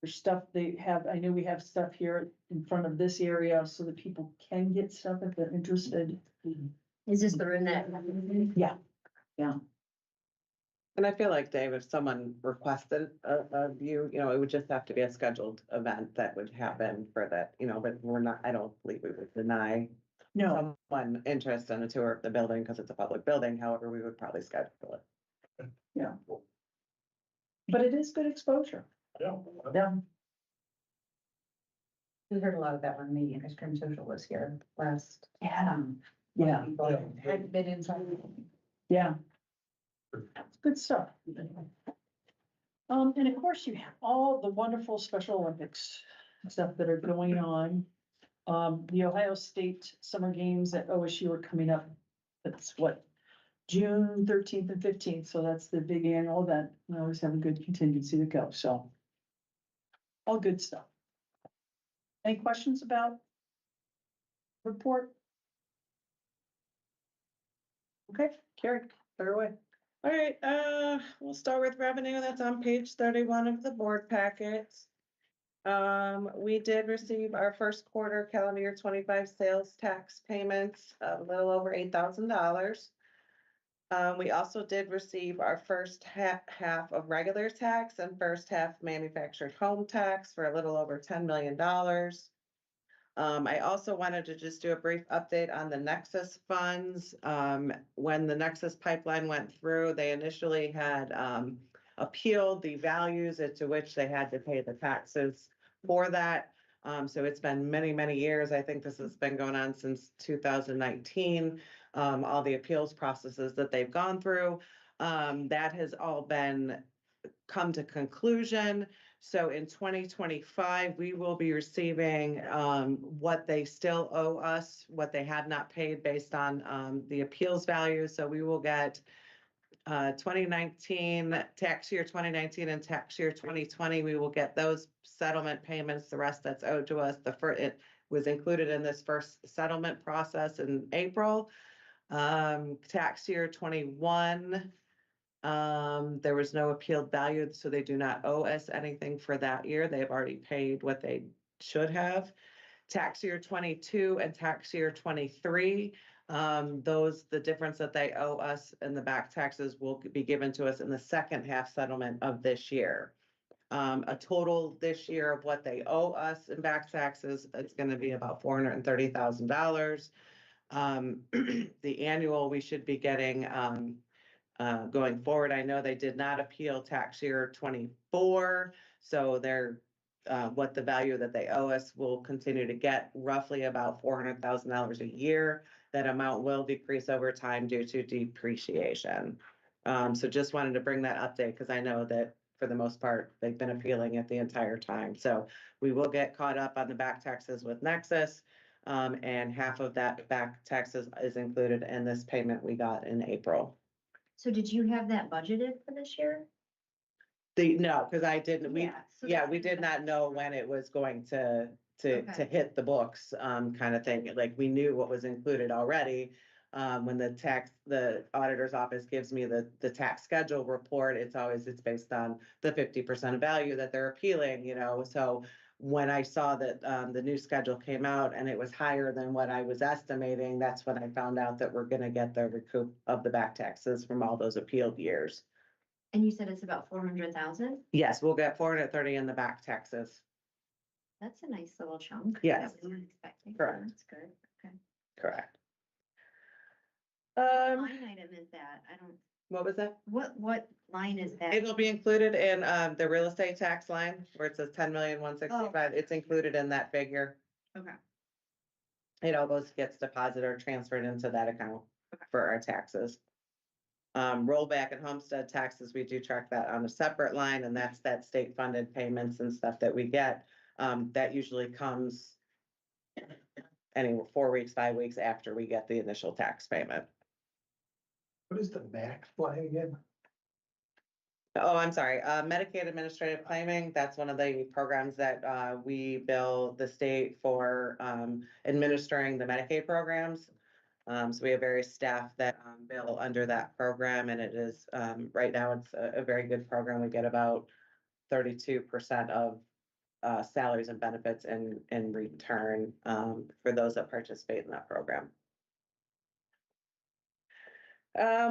There's stuff they have. I know we have stuff here in front of this area so that people can get stuff if they're interested. Is this the room that? Yeah. And I feel like, Dave, if someone requested a view, it would just have to be a scheduled event that would happen for that, but I don't believe we would deny No, someone interest in a tour of the building because it's a public building. However, we would probably schedule it. yeah. But it is good exposure. Yeah. Yeah. We heard a lot of that when the ice cream social was here last. Yeah. People had been inside. Yeah. It's good stuff. And of course you have all the wonderful Special Olympics stuff that are going on. The Ohio State Summer Games at OSU are coming up. That's June 13th and 15th. So that's the big annual event. We always have a good contingency to go. So all good stuff. Any questions about report? Okay, Carrie, fire away. All right, we'll start with revenue. That's on page 31 of the board packets. We did receive our first quarter calendar year 25 sales tax payments, a little over $8,000. We also did receive our first half of regular tax and first half manufactured home tax for a little over $10 million. I also wanted to just do a brief update on the Nexus funds. When the Nexus pipeline went through, they initially had appealed the values to which they had to pay the taxes for that. So it's been many, many years. I think this has been going on since 2019. All the appeals processes that they've gone through, that has all been come to conclusion. So in 2025, we will be receiving what they still owe us, what they have not paid based on the appeals value. So we will get 2019, tax year 2019 and tax year 2020, we will get those settlement payments, the rest that's owed to us. It was included in this first settlement process in April. Tax year 21, there was no appealed value, so they do not owe us anything for that year. They have already paid what they should have. Tax year 22 and tax year 23, the difference that they owe us in the back taxes will be given to us in the second half settlement of this year. A total this year of what they owe us in back taxes, it's going to be about $430,000. The annual we should be getting going forward. I know they did not appeal tax year 24, so they're what the value that they owe us will continue to get roughly about $400,000 a year. That amount will decrease over time due to depreciation. So just wanted to bring that update because I know that for the most part, they've been appealing it the entire time. So we will get caught up on the back taxes with Nexus. And half of that back taxes is included in this payment we got in April. So did you have that budgeted for this year? No, because I didn't, Yeah, we did not know when it was going to Okay. hit the books, kind of thing. Like, we knew what was included already. When the auditor's office gives me the tax schedule report, it's based on the 50% of value that they're appealing, so when I saw that, the new schedule came out and it was higher than what I was estimating, that's when I found out that we're gonna get the recoup of the back taxes from all those appealed years. And you said it's about 400,000? Yes, we'll get 430 in the back taxes. That's a nice little chunk. Yes. That we weren't expecting. Correct. That's good, okay. Correct. What line item is that? I don't, What was that? what line is that? It will be included in the real estate tax line where it says 10,165,000. It's included in that figure. Okay. It all gets deposited or transferred into that account for our taxes. Rollback and homestead taxes, we do track that on a separate line, and that's that state funded payments and stuff that we get. That usually comes 4 weeks, 5 weeks after we get the initial tax payment. What is the MAC line again? Oh, I'm sorry, Medicaid administrative claiming, that's one of the programs that we bill the state for administering the Medicaid programs. So we have various staff that bill under that program, and it is, right now, it's a very good program. We get about 32% of salaries and benefits in return for those that participate in that program.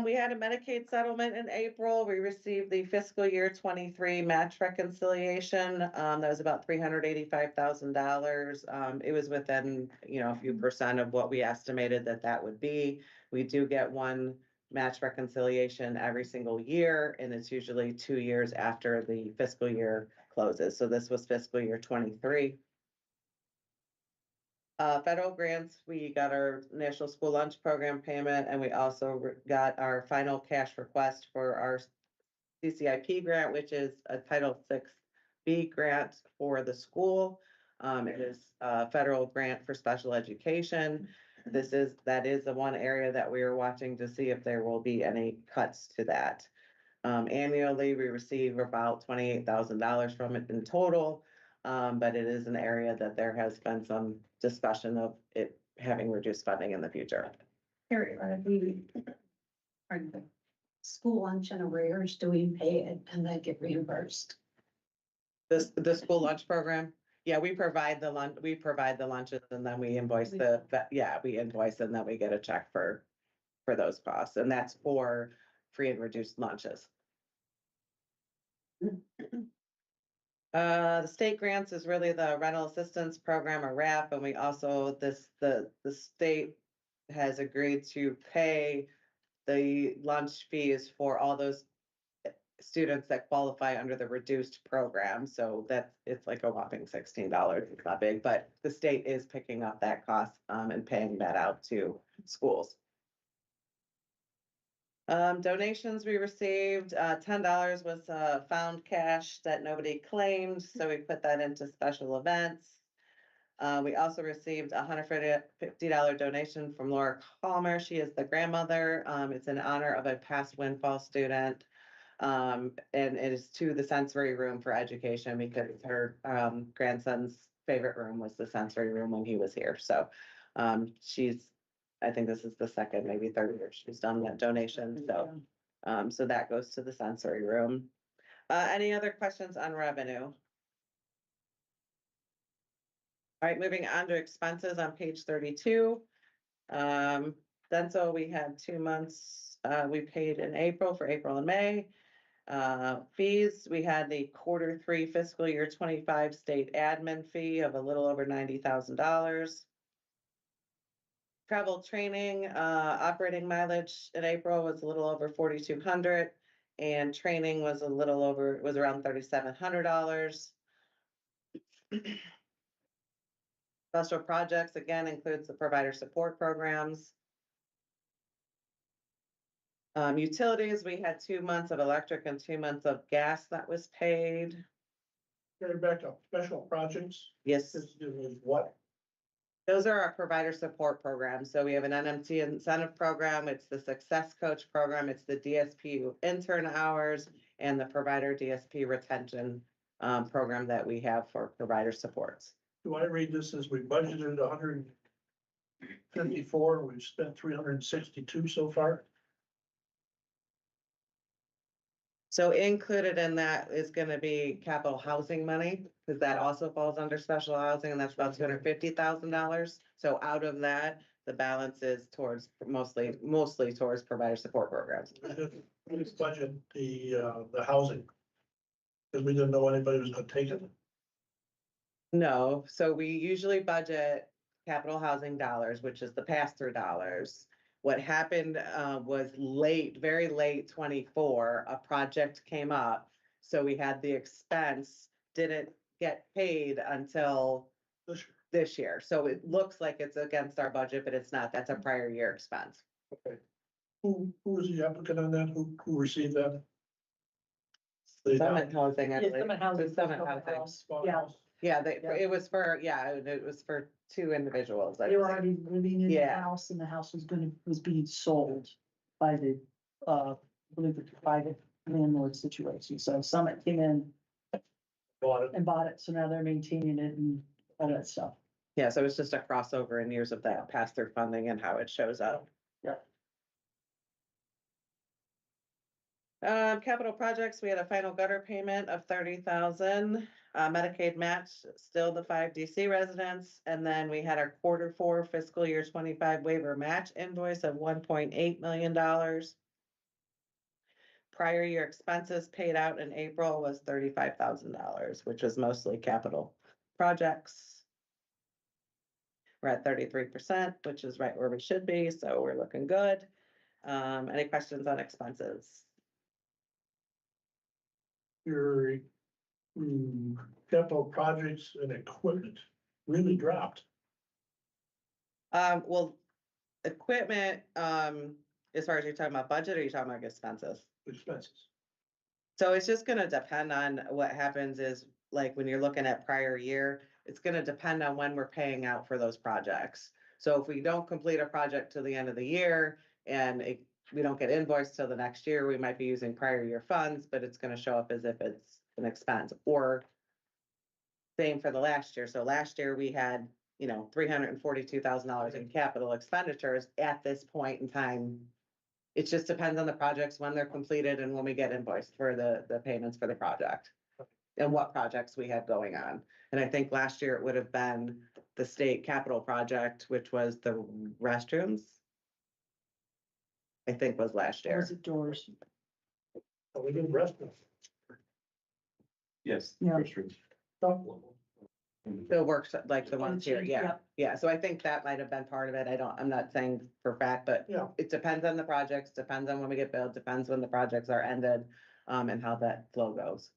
We had a Medicaid settlement in April. We received the fiscal year 23 match reconciliation. That was about $385,000. It was within, a few percent of what we estimated that would be. We do get one match reconciliation every single year, and it's usually 2 years after the fiscal year closes. So this was fiscal year 23. Federal grants, we got our National School Lunch Program payment, and we also got our final cash request for our CCIP grant, which is a Title VI-B grant for the school. It is a federal grant for special education. That is the one area that we are watching to see if there will be any cuts to that. Annually, we receive about $28,000 from it in total. But it is an area that there has been some discussion of it having reduced funding in the future. Harry, are the school lunch and arrears, do we pay it and then get reimbursed? The school lunch program, yeah, we provide the lunches, and then we invoice we invoice and then we get a check for those costs, and that's for free and reduced lunches. The state grants is really the rental assistance program or RAP, and we also, the state has agreed to pay the lunch fees for all those students that qualify under the reduced program, so it's like a whopping $16. It's not big, but the state is picking up that cost, and paying that out to schools. Donations we received, $10 was, found cash that nobody claimed, so we put that into special events. We also received a $150 donation from Laura Calmer. She is the grandmother. It's in honor of a past Windfall student. And it is to the sensory room for education because her, grandson's favorite room was the sensory room when he was here. So, I think this is the second, maybe third year she's done that donation. So, so that goes to the sensory room. Any other questions on revenue? All right, moving on to expenses on page 32. Dental, we had 2 months, we paid in April for April and May. Fees, we had the Q3 fiscal year 25 state admin fee of a little over $90,000. Travel training, operating mileage in April was a little over 4,200, and training was around $3,700. Special projects, again, includes the provider support programs. Utilities, we had 2 months of electric and 2 months of gas that was paid. Getting back to special projects, Yes, this is what? those are our provider support programs. So we have an NMT incentive program, it's the Success Coach program, it's the DSP intern hours, and the provider DSP retention program that we have for provider supports. Do I read this as we budgeted 154, we've spent 362 so far? So included in that is gonna be capital housing money, because that also falls under special housing, and that's about $250,000. So out of that, the balance is towards mostly towards provider support programs. We budget the housing. Because we didn't know anybody was gonna take it. No, so we usually budget capital housing dollars, which is the pass-through dollars. What happened was very late 24, a project came up. So we had the expense, didn't get paid until this year. So it looks like it's against our budget, but it's not. That's a prior year expense. Okay. Who was the applicant on that? Who received that? Summit housing, I Yeah, believe. Summit Housing. The Summit housing. Yeah. Yeah, it was for 2 individuals. They were already living in the Yeah. house and the house was being sold by the, I believe it's a private landlord situation. So Summit came in Bought it. and bought it. So now they're maintaining it and all that stuff. Yeah, so it's just a crossover in years of that pass-through funding and how it shows up. Yeah. Capital projects, we had a final gutter payment of 30,000. Medicaid match, still the 5 DC residents, and then we had our Q4 fiscal year 25 waiver match invoice of $1.8 million. Prior year expenses paid out in April was $35,000, which was mostly capital projects. We're at 33%, which is right where we should be, so we're looking good. Any questions on expenses? Your capital projects and equipment really dropped. Well, equipment, as far as you're talking about budget, or you're talking about expenses? Expenses. So it's just gonna depend on what happens is, like, when you're looking at prior year, it's gonna depend on when we're paying out for those projects. So if we don't complete a project till the end of the year and we don't get invoiced till the next year, we might be using prior year funds, but it's gonna show up as if it's an expense, or same for the last year. So last year we had, $342,000 in capital expenditures at this point in time. It just depends on the projects, when they're completed and when we get invoiced for the payments for the project and what projects we have going on. And I think last year it would have been the state capital project, which was the restrooms. I think was last Or year. was it doors? We did rest of it. Yes. Yeah. restrooms. The works, like the ones here, yeah, Yeah. yeah, so I think that might have been part of it, I'm not saying for fact, but Yeah. it depends on the projects, depends on when we get billed, depends when the projects are ended, and how that flow goes.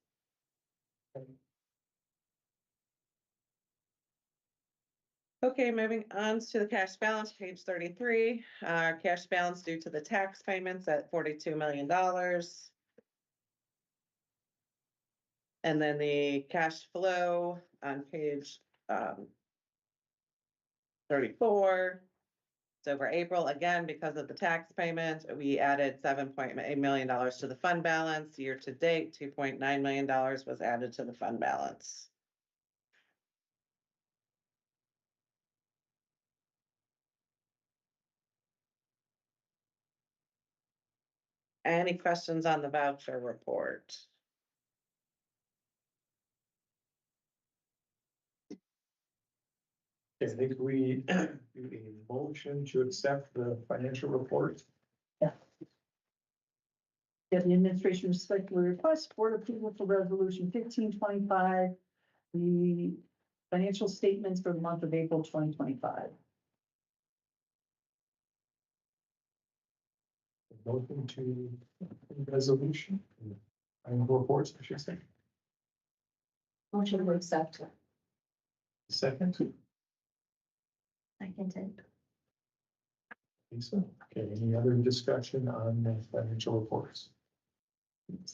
Okay, moving on to the cash balance, page 33, cash balance due to the tax payments at $42 million. And then the cash flow on page 34. So for April, again, because of the tax payment, we added $7.8 million to the fund balance. Year to date, $2.9 million was added to the fund balance. Any questions on the voucher report? I think we do a motion to accept the financial report. Yeah, the administration respectfully requests board approval for resolution 1525, the financial statements for the month of April 2025. Motion to resolution. And reports, I should say. Motion to accept. Second, I can take. Lisa. Okay, any other discussion on the financial reports?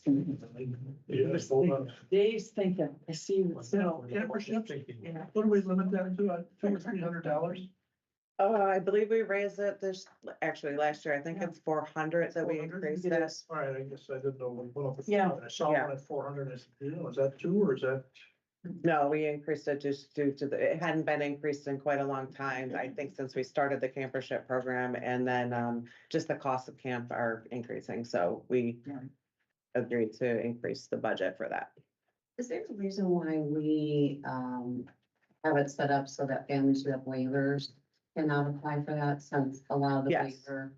Yeah, hold on. Dave's thinking, I see. So, what do we limit that to? $200 or $300? I believe we raised it this, actually last year, I think it's 400 that we 400? increased it. All right, I guess I didn't know. Yeah. I saw one at 400. I said, is that two or is that? No, we increased it just due to it hadn't been increased in quite a long time, I think since we started the campership program, and then, just the cost of camp are increasing, so we agreed to increase the budget for that. Is there a reason why we, have it set up so that families who have waivers cannot apply for that, since allow the Yes. waiver?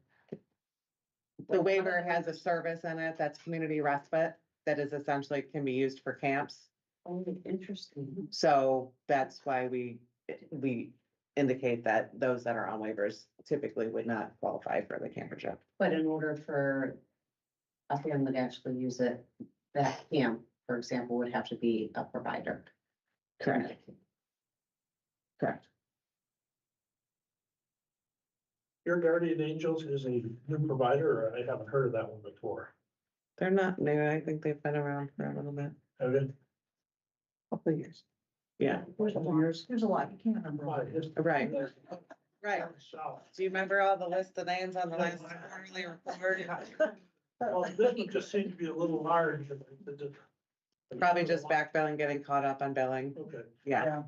The waiver has a service in it that's community respite, that is essentially can be used for camps. Oh, interesting. So that's why we indicate that those that are on waivers typically would not qualify for the campership. But in order for a family to actually use it, that camp, for example, would have to be a provider. Correct. Correct. Your Guardian Angels is a new provider, or I haven't heard of that one before. They're not new. I think they've been around for a little bit, Have it? couple of years. Yeah, There's a lot, you can't remember. right, right. South. Do you remember all the list of names on the last quarterly report? Well, this one just seemed to be a little large. Probably just backfilling, getting caught up on billing. Okay. Yeah.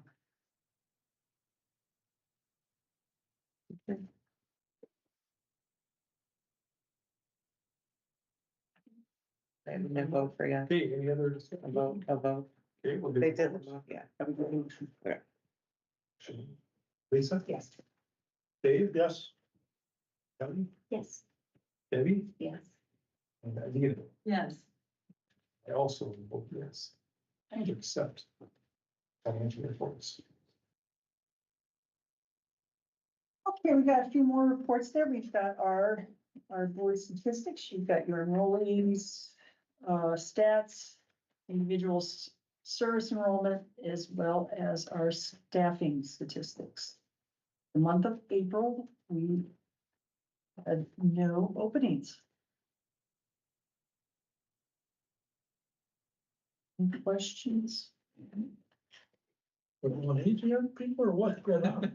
They have no vote for you. Okay, any other discussion? A vote. Okay, we'll do. They did the vote, yeah. Lisa? Yes. Dave? Yes. Kelly? Yes. Debbie? Yes. And Anita? Yes. I also vote yes. And accept financial reports. Okay, we got a few more reports there. We've got our board statistics. You've got your enrollees, stats, individuals service enrollment, as well as our staffing statistics. The month of April, we had no openings. Any questions? We're going ATM people or what's going on?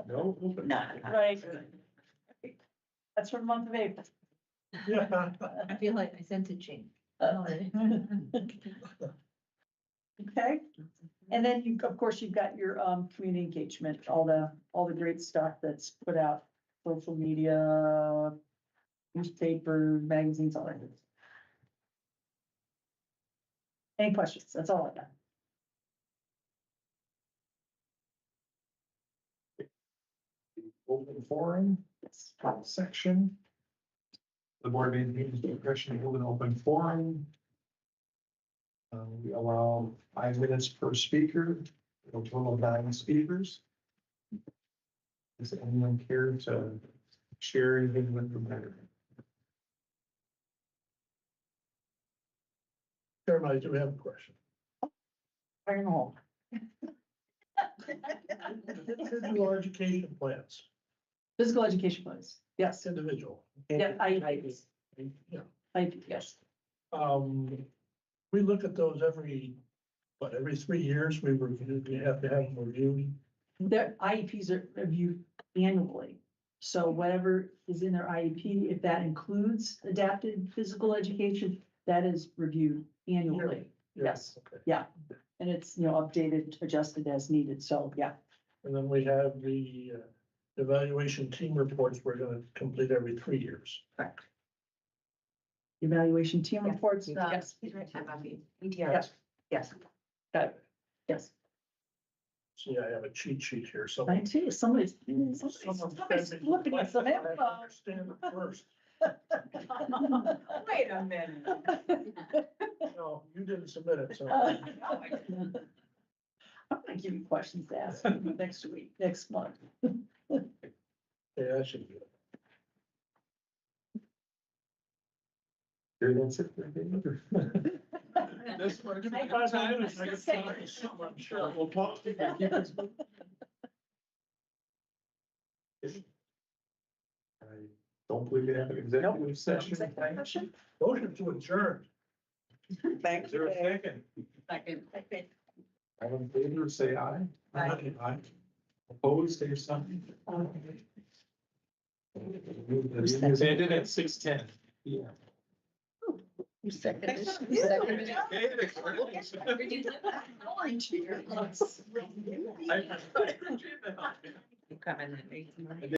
No? Right. That's for the month of April. Yeah. I feel like I sent a change. Okay, and then you, of course, you've got your community engagement, all the great stuff that's put out, social media, newspaper, magazines, all that. Any questions? That's all I got. Open forum, section. The board maintains discretion to hold an open forum We allow 5 minutes per speaker, a total of 9 speakers. Does anyone care to share anything with the matter? Chairman, I do have a question. I know. Physical education plans, Physical education plans, yes, individual. yeah, Yeah. yes. We look at those every 3 years, we have to have them reviewed. Their IEPs are reviewed annually. So whatever is in their IEP, if that includes adapted physical education, that is reviewed annually. Yes, Okay. yeah. And it's, updated, adjusted as needed. So, yeah. And then we have the evaluation team reports we're gonna complete every 3 years. Correct. Evaluation team reports, The- yes, Yes. yes. Got it. Yes. See, I have a cheat sheet here, so. I too, somebody's looking at some info. Understand it first. Wait a minute. No, you didn't submit it, so. I'm gonna give you questions to ask next month. Yeah, that should be it. Here, that's it. This one, give me I- 5 minutes, I can find something, I'm sure. We'll talk to you. I don't believe we have an executive session. Motion to adjourn. Thank Is there a second? Second. All in favor, say aye. Aye. Opposed, say something. It's ended at 6:10. Yeah. You seconded. Orange here. You come in at 8.